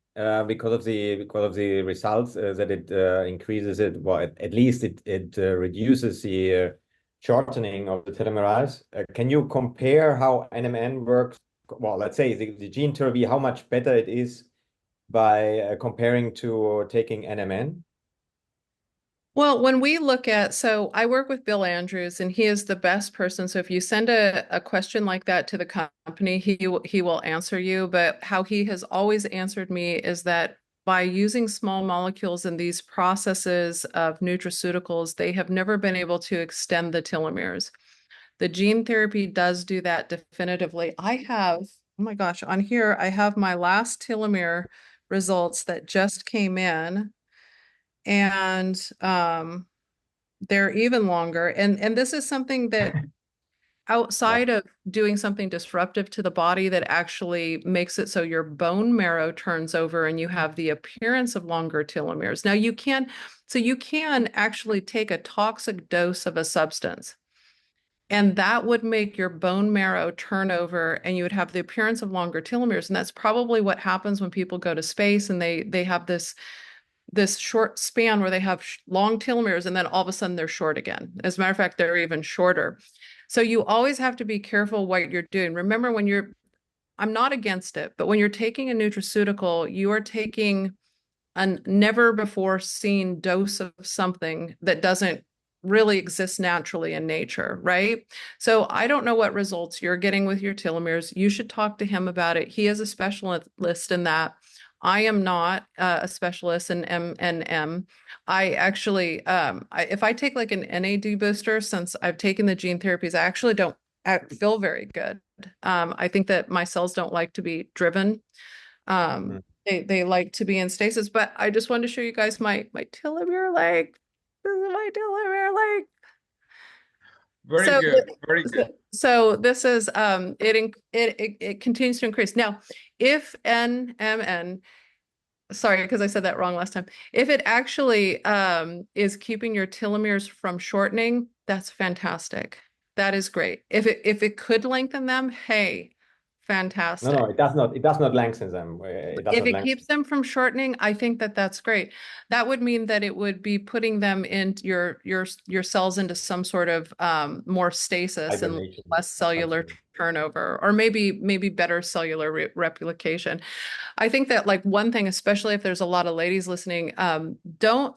because of the results that it increases it. Well, at least it reduces the shortening of the telomerase. Can you compare how NMN works? Well, let's say the gene therapy, how much better it is by comparing to taking NMN? Well, when we look at, so I work with Bill Andrews, and he is the best person. So if you send a question like that to the company, he will answer you. But how he has always answered me is that by using small molecules in these processes of nutraceuticals, they have never been able to extend the telomeres. The gene therapy does do that definitively. I have, oh my gosh, on here, I have my last telomere results that just came in. And they're even longer. And this is something that outside of doing something disruptive to the body that actually makes it so your bone marrow turns over and you have the appearance of longer telomeres. Now you can actually take a toxic dose of a substance, and that would make your bone marrow turn over and you would have the appearance of longer telomeres. And that's probably what happens when people go to space and they have this short span where they have long telomeres, and then all of a sudden they're short again. As a matter of fact, they're even shorter. So you always have to be careful what you're doing. Remember, I'm not against it, but when you're taking a nutraceutical, you are taking a never before seen dose of something that doesn't really exist naturally in nature, right? So I don't know what results you're getting with your telomeres. You should talk to him about it. He is a specialist in that. I am not a specialist in MNM. I actually, if I take like an NAD booster, since I've taken the gene therapies, I actually don't feel very good. I think that my cells don't like to be driven. They like to be in stasis, but I just wanted to show you guys my telomere length. This is my telomere length. Very good, very good. So this is it continues to increase. Now, if NMN, sorry, because I said that wrong last time. If it actually is keeping your telomeres from shortening, that's fantastic. That is great. If it could lengthen them, hey, fantastic. No, it does not. It does not lengthen them. If it keeps them from shortening, I think that that's great. That would mean that it would be putting them in your cells into some sort of more stasis and less cellular turnover, or maybe better cellular replication. I think that like one thing, especially if there's a lot of ladies listening, don't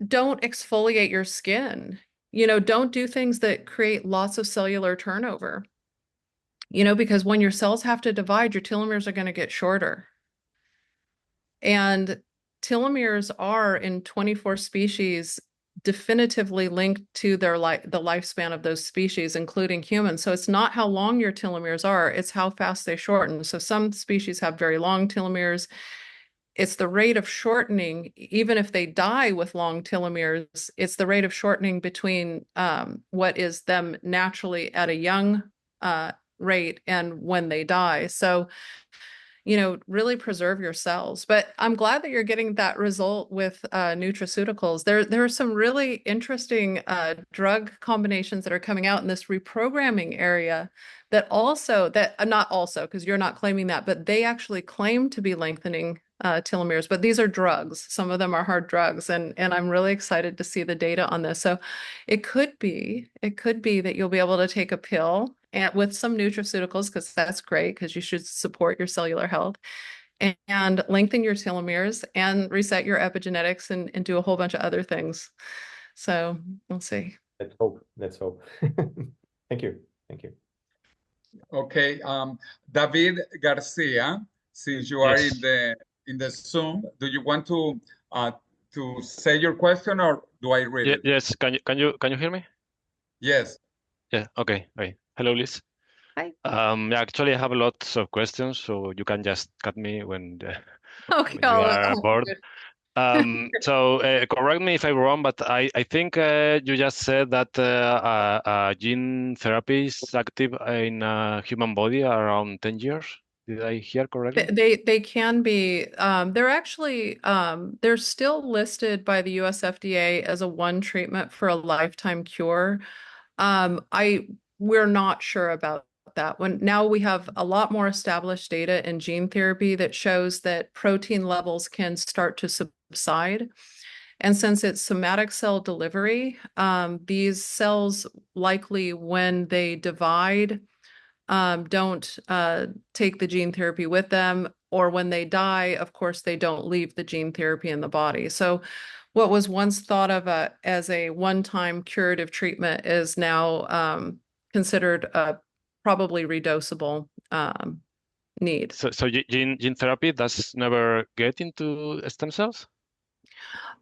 exfoliate your skin. Don't do things that create lots of cellular turnover. Because when your cells have to divide, your telomeres are going to get shorter. And telomeres are in 24 species definitively linked to the lifespan of those species, including humans. So it's not how long your telomeres are, it's how fast they shorten. So some species have very long telomeres. It's the rate of shortening, even if they die with long telomeres, it's the rate of shortening between what is them naturally at a young rate and when they die. So, really preserve your cells. But I'm glad that you're getting that result with nutraceuticals. There are some really interesting drug combinations that are coming out in this reprogramming area not also, because you're not claiming that, but they actually claim to be lengthening telomeres, but these are drugs. Some of them are hard drugs, and I'm really excited to see the data on this. So it could be that you'll be able to take a pill and with some nutraceuticals, because that's great, because you should support your cellular health, and lengthen your telomeres and reset your epigenetics and do a whole bunch of other things. So we'll see. Let's hope. Thank you. Okay, David Garcia, since you are in the Zoom, do you want to say your question, or do I read it? Yes. Can you hear me? Yes. Yeah. Okay. Right. Hello, Liz. Hi. Yeah, actually, I have lots of questions, so you can just cut me when Okay, when you are bored. good. So correct me if I'm wrong, but I think you just said that gene therapy is active in human body around 10 years. Did I hear correctly? They can be. They're actually they're still listed by the US FDA as a one treatment for a lifetime cure. We're not sure about that one. Now we have a lot more established data in gene therapy that shows that protein levels can start to subside. And since it's somatic cell delivery, these cells likely, when they divide, don't take the gene therapy with them, or when they die, of course, they don't leave the gene therapy in the body. So what was once thought of as a one-time curative treatment is now considered a probably redosable need. So gene therapy does never get into stem cells?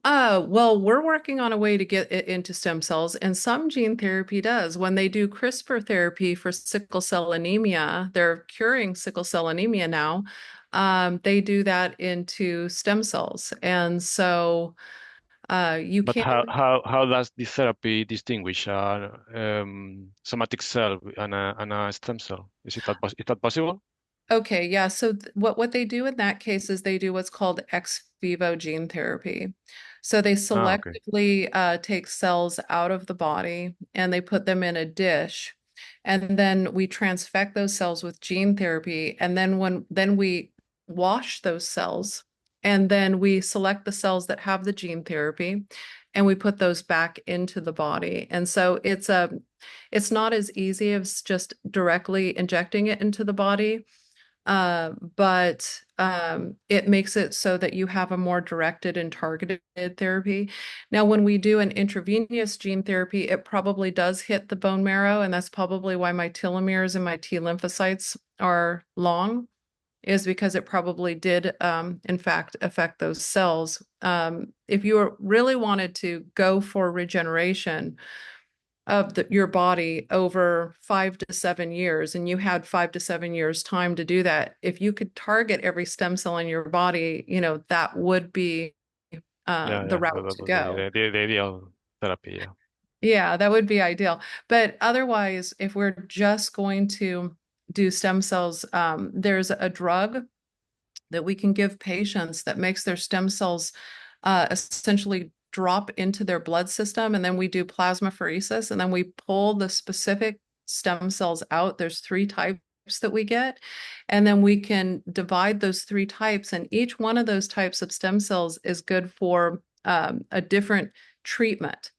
Well, we're working on a way to get it into stem cells, and some gene therapy does. When they do CRISPR therapy for sickle cell anemia, they're curing sickle cell anemia now. They do that into stem cells, and so you But can. how does this therapy distinguish a somatic cell and a stem cell? Is that possible? Okay, yeah. So what they do in that case is they do what's called ex vivo gene therapy. So they Okay. selectively take cells out of the body and they put them in a dish, and then we transfect those cells with gene therapy, and then we wash those cells, and then we select the cells that have the gene therapy, and we put those back into the body. And so it's not as easy as just directly injecting it into the body. But it makes it so that you have a more directed and targeted therapy. Now, when we do an intravenous gene therapy, it probably does hit the bone marrow, and that's probably why my telomeres and my T lymphocytes are long, is because it probably did, in fact, affect those cells. If you really wanted to go for regeneration of your body over 5 to 7 years, and you had 5 to 7 years time to do that, if you could target every stem cell in your body, that would be the route That to would go. be the ideal therapy. Yeah. Yeah, that would be ideal. But otherwise, if we're just going to do stem cells, there's a drug that we can give patients that makes their stem cells essentially drop into their blood system, and then we do plasmapheresis, and then we pull the specific stem cells out. There's 3 types that we get, and then we can divide those 3 types, and each one of those types of stem cells is good for a different treatment.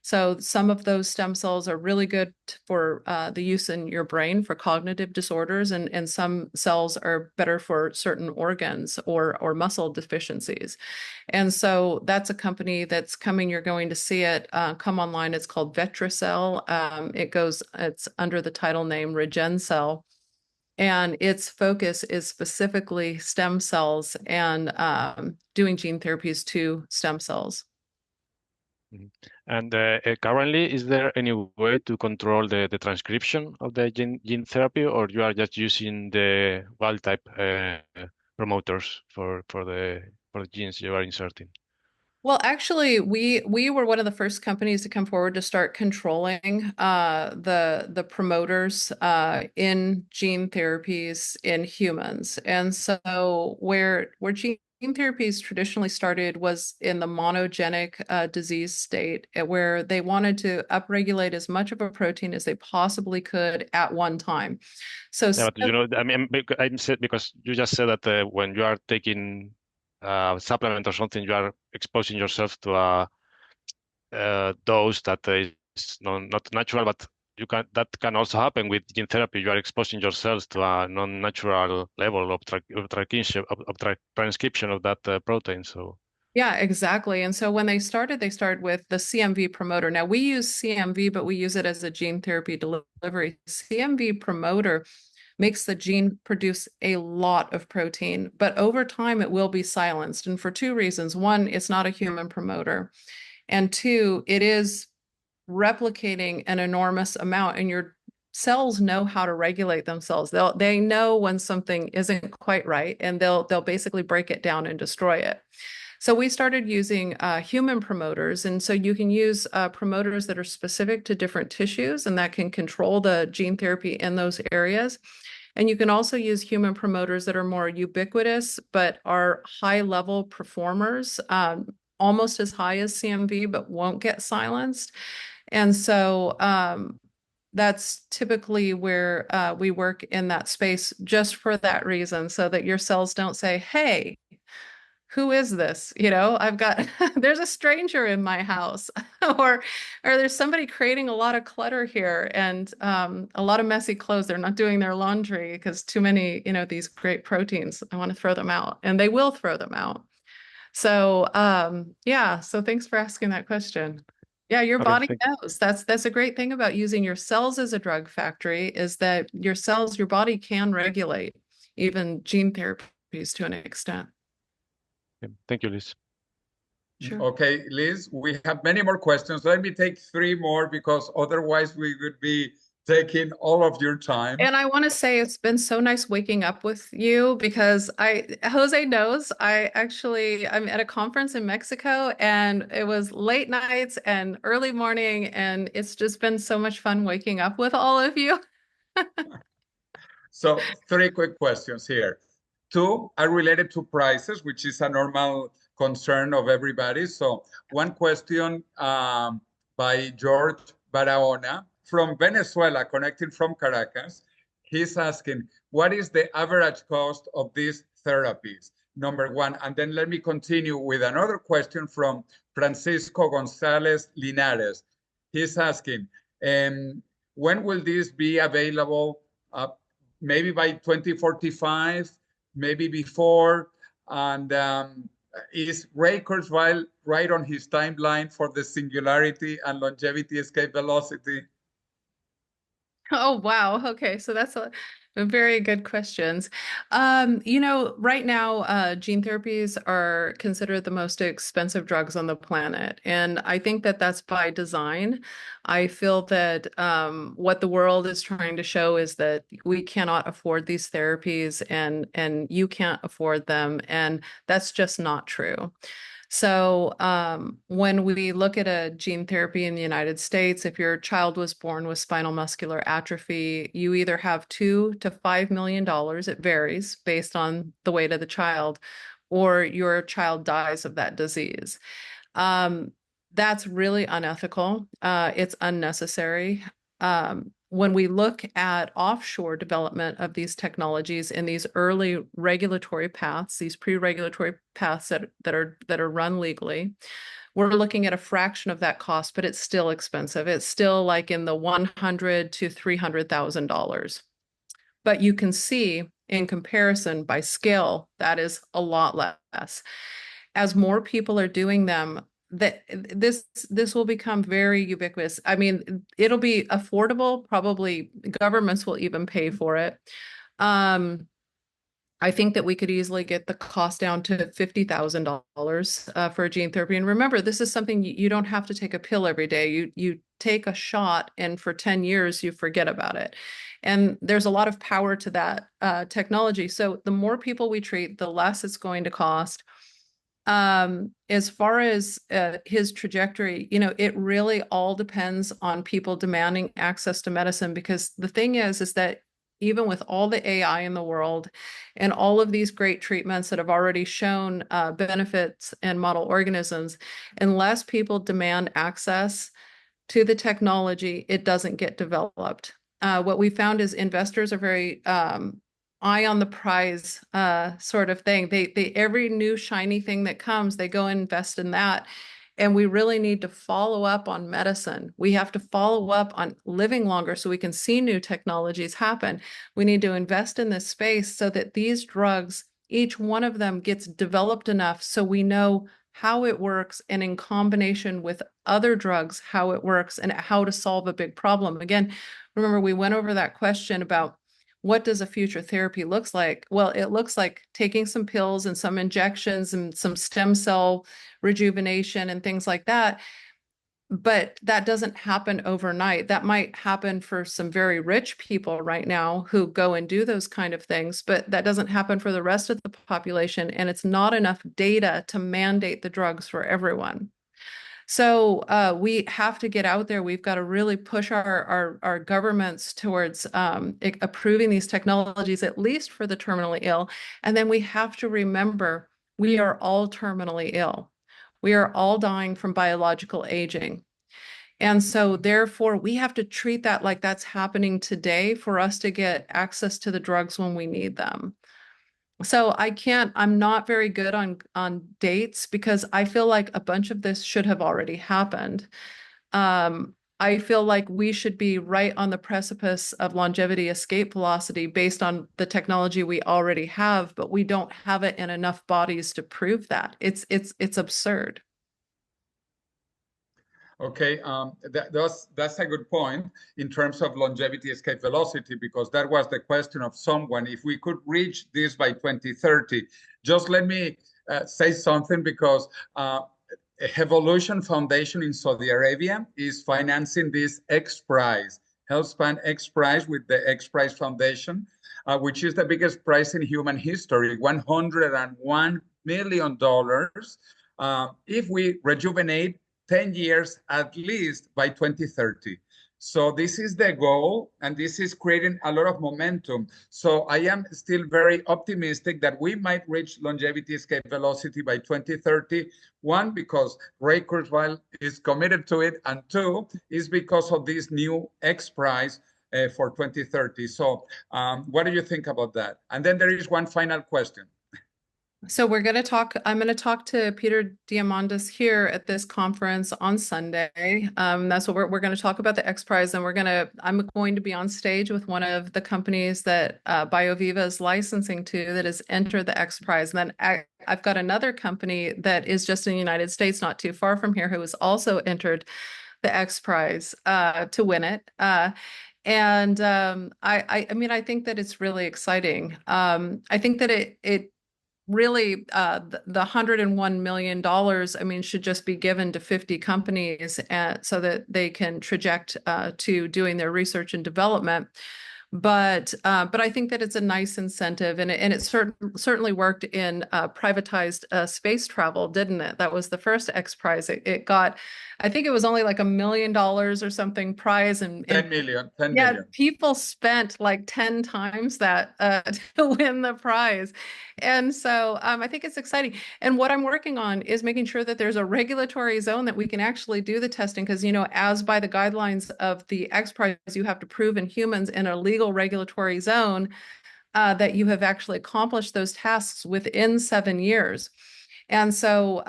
So some of those stem cells are really good for the use in your brain for cognitive disorders, and some cells are better for certain organs or muscle deficiencies. And so that's a company that's coming. You're going to see it come online. It's called Vetracell. It's under the title name RegenCell. And its focus is specifically stem cells and doing gene therapies to stem cells. And currently, is there any way to control the transcription of the gene therapy, or you are just using the wild type promoters for the genes you are inserting? Well, actually, we were one of the first companies to come forward to start controlling the promoters in gene therapies in humans. And so where gene therapies traditionally started was in the monogenic disease state, where they wanted to upregulate as much of a protein as they possibly could at one time. So yeah, but I mean, I'm said because you just said that when you are taking supplement or something, you are exposing yourself to a dose that is not natural, but that can also happen with gene therapy. You are exposing yourselves to a non-natural level of transcription of that protein. So yeah, exactly. And so when they started with the CMV promoter. Now we use CMV, but we use it as a gene therapy delivery. CMV promoter makes the gene produce a lot of protein, but over time it will be silenced. And for 2 reasons. 1, it's not a human promoter. And 2, it is replicating an enormous amount, and your cells know how to regulate themselves. They know when something isn't quite right, and they'll basically break it down and destroy it. So we started using human promoters, and so you can use promoters that are specific to different tissues and that can control the gene therapy in those areas. And you can also use human promoters that are more ubiquitous, but are high-level performers, almost as high as CMV, but won't get silenced. And so that's typically where we work in that space just for that reason, so that your cells don't say, hey, who is this? You know, I've got, there's a stranger in my house, or there's somebody creating a lot of clutter here and a lot of messy clothes. They're not doing their laundry because too many, you know, these great proteins, I want to throw them out, and they will throw them out. So yeah, so thanks for asking that question. Yeah, your body knows. That's a great thing about using your cells as a drug factory, is that your cells, your body can regulate even gene therapies to an extent. Thank you, Liz. Sure. Okay, Liz, we have many more questions. Let me take 3 more, because otherwise we would be taking all of your time. And I want to say it's been so nice waking up with you, because Jose knows I'm at a conference in Mexico, and it was late nights and early morning, and it's just been so much fun waking up with all of you. So 3 quick questions here. 2 are related to prices, which is a normal concern of everybody. So one question by George Barahona from Venezuela, connecting from Caracas. He's asking, what is the average cost of these therapies? Number 1. And then let me continue with another question from Francisco Gonzalez Linares. He's asking, when will this be available? Maybe by 2045? Maybe before, and is Ray Kurzweil right on his timeline for the singularity and longevity escape velocity? Oh, wow. Okay, so that's a very good questions. You know, right now, gene therapies are considered the most expensive drugs on the planet. And I think that that's by design. I feel that what the world is trying to show is that we cannot afford these therapies, and you can't afford them. And that's just not true. So when we look at a gene therapy in the United States, if your child was born with spinal muscular atrophy, you either have $2 to $5 million, it varies based on the weight of the child, or your child dies of that disease. That's really unethical. It's unnecessary. When we look at offshore development of these technologies in these early regulatory paths, these pre-regulatory paths that are run legally, we're looking at a fraction of that cost, but it's still expensive. It's still like in the $100,000 to $300,000. But you can see in comparison by scale, that is a lot less. As more people are doing them, that this will become very ubiquitous. I mean, it'll be affordable. Probably governments will even pay for it. I think that we could easily get the cost down to $50,000 for a gene therapy. And remember, this is something you don't have to take a pill every day. You take a shot, and for 10 years you forget about it. And there's a lot of power to that technology. So the more people we treat, the less it's going to cost. As far as his trajectory, you know, it really all depends on people demanding access to medicine, because the thing is that even with all the AI in the world and all of these great treatments that have already shown benefits in model organisms, unless people demand access to the technology, it doesn't get developed. What we found is investors are very eye on the prize sort of thing. They every new shiny thing that comes, they go invest in that. And we really need to follow up on medicine. We have to follow up on living longer so we can see new technologies happen. We need to invest in this space so that these drugs, each one of them gets developed enough so we know how it works, and in combination with other drugs, how it works and how to solve a big problem. Again, remember, we went over that question about what does a future therapy looks like? Well, it looks like taking some pills and some injections and some stem cell rejuvenation and things like that. But that doesn't happen overnight. That might happen for some very rich people right now who go and do those kind of things, but that doesn't happen for the rest of the population. And it's not enough data to mandate the drugs for everyone. So we have to get out there. We've got to really push our governments towards approving these technologies, at least for the terminally ill. And then we have to remember we are all terminally ill. We are all dying from biological aging. And so therefore, we have to treat that like that's happening today for us to get access to the drugs when we need them. So I'm not very good on dates because I feel like a bunch of this should have already happened. I feel like we should be right on the precipice of longevity escape velocity based on the technology we already have, but we don't have it in enough bodies to prove that. It's absurd. Okay, that's a good point in terms of longevity escape velocity, because that was the question of someone. If we could reach this by 2030, just let me say something, because Evolution Foundation in Saudi Arabia is financing this XPRIZE, HealthSpan XPRIZE, with the XPRIZE Foundation, which is the biggest prize in human history, $101 million, if we rejuvenate 10 years at least by 2030. So this is the goal, and this is creating a lot of momentum. So I am still very optimistic that we might reach longevity escape velocity by 2030. One, because Ray Kurzweil is committed to it, and two, is because of this new XPRIZE for 2030. So what do you think about that? And then there is one final question. So I'm going to talk to Peter Diamandis here at this conference on Sunday. That's what we're going to talk about, the XPRIZE, and I'm going to be on stage with one of the companies that BioViva is licensing to that has entered the XPRIZE. And then I've got another company that is just in the United States, not too far from here, who has also entered the XPRIZE to win it. I mean, I think that it's really exciting. I think that it really, the $101 million, I mean, should just be given to 50 companies so that they can traject to doing their research and development. But I think that it's a nice incentive, and it certainly worked in privatized space travel, didn't it? That was the first XPRIZE. It got, I think it was only like $1 million or something prize, and 10 million. People spent like 10 times that to win the prize. And so I think it's exciting. And what I'm working on is making sure that there's a regulatory zone that we can actually do the testing, because, you know, as by the guidelines of the XPRIZE, you have to prove in humans in a legal regulatory zone that you have actually accomplished those tasks within 7 years. And so,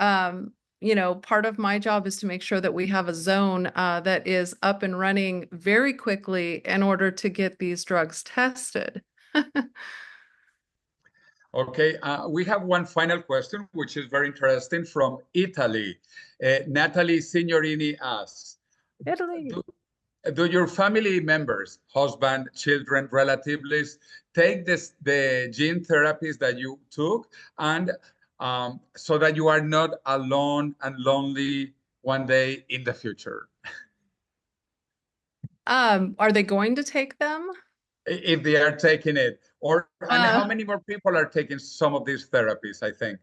you know, part of my job is to make sure that we have a zone that is up and running very quickly in order to get these drugs tested. Okay, we have one final question, which is very interesting, from Italy. Natalie Signorini asks, Italy. Do your family members, husband, children, relatives, take the gene therapies that you took, and so that you are not alone and lonely one day in the future? Are they going to take them? If they are taking it, and how many more people are taking some of these therapies, I think?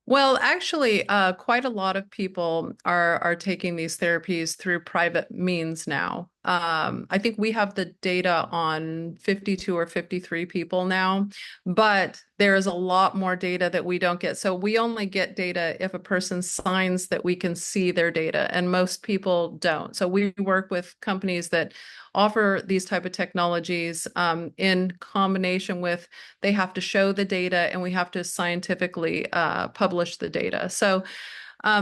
Well, actually, quite a lot of people are taking these therapies through private means now. I think we have the data on 52 or 53 people now, but there is a lot more data that we don't get. So we only get data if a person signs that we can see their data, and most people don't. So we work with companies that offer these type of technologies in combination with, they have to show the data and we have to scientifically publish the data. So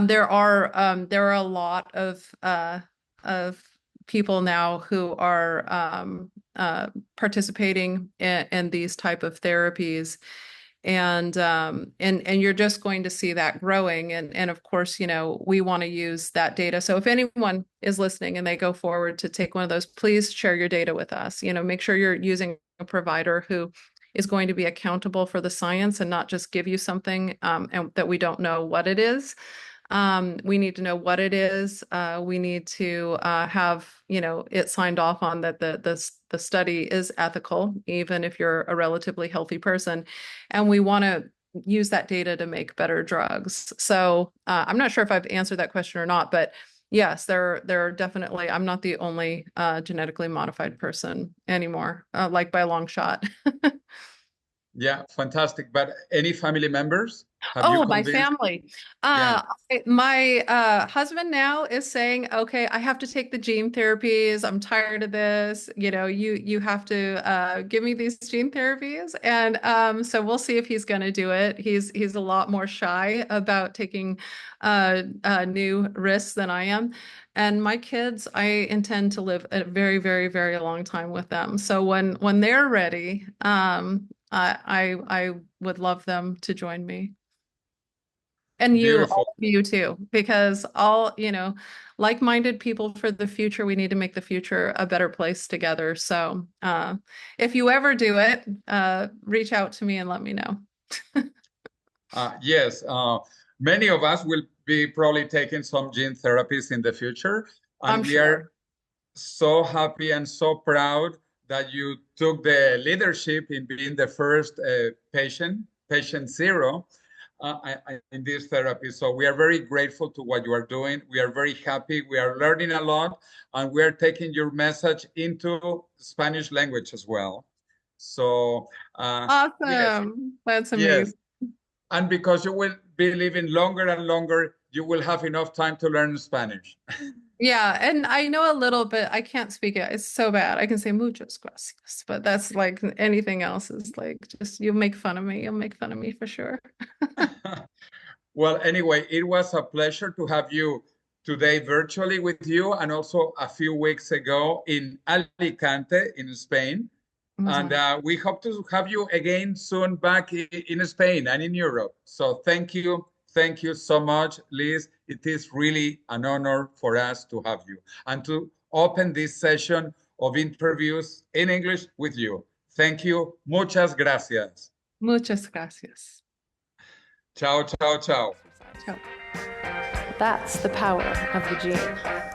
there are a lot of people now who are participating in these type of therapies. And you're just going to see that growing. And of course, you know, we want to use that data. So if anyone is listening and they go forward to take one of those, please share your data with us. You know, make sure you're using a provider who is going to be accountable for the science and not just give you something and that we don't know what it is. We need to know what it is. We need to have, it signed off on that the study is ethical, even if you're a relatively healthy person. And we want to use that data to make better drugs. So I'm not sure if I've answered that question or not, but yes, there are definitely, I'm not the only genetically modified person anymore, like by a long shot. Yeah, fantastic. But any family members? My family. My husband now is saying, okay, I have to take the gene therapies. I'm tired of this. You have to give me these gene therapies. And so we'll see if he's going to do it. He's a lot more shy about taking new risks than I am. And my kids, I intend to live a very, very, very long time with them. So when they're ready, I would love them to join me. And you too, because like-minded people for the future, we need to make the future a better place together. So if you ever do it, reach out to me and let me know. Yes, many of us will be probably taking some gene therapies in the future. And we are so happy and so proud that you took the leadership in being the first patient zero, in this therapy. So we are very grateful to what you are doing. We are very happy. We are learning a lot, and we are taking your message into Spanish language as well. So awesome. Yes. That's amazing. Yes. And because you will be living longer and longer, you will have enough time to learn Spanish. Yeah, and I know a little bit. I can't speak it. It's so bad. I can say muchas gracias, but that's like anything else is like just you'll make fun of me. You'll make fun of me for sure. Well, anyway, it was a pleasure to have you today virtually with you, and also a few weeks ago in Alicante in Spain. Mm-hmm. And we hope to have you again soon back in Spain and in Europe. So thank you. Thank you so much, Liz. It is really an honor for us to have you and to open this session of interviews in English with you. Thank you. Muchas gracias. Muchas gracias. Ciao, ciao, ciao. Ciao. That's the power of the gene.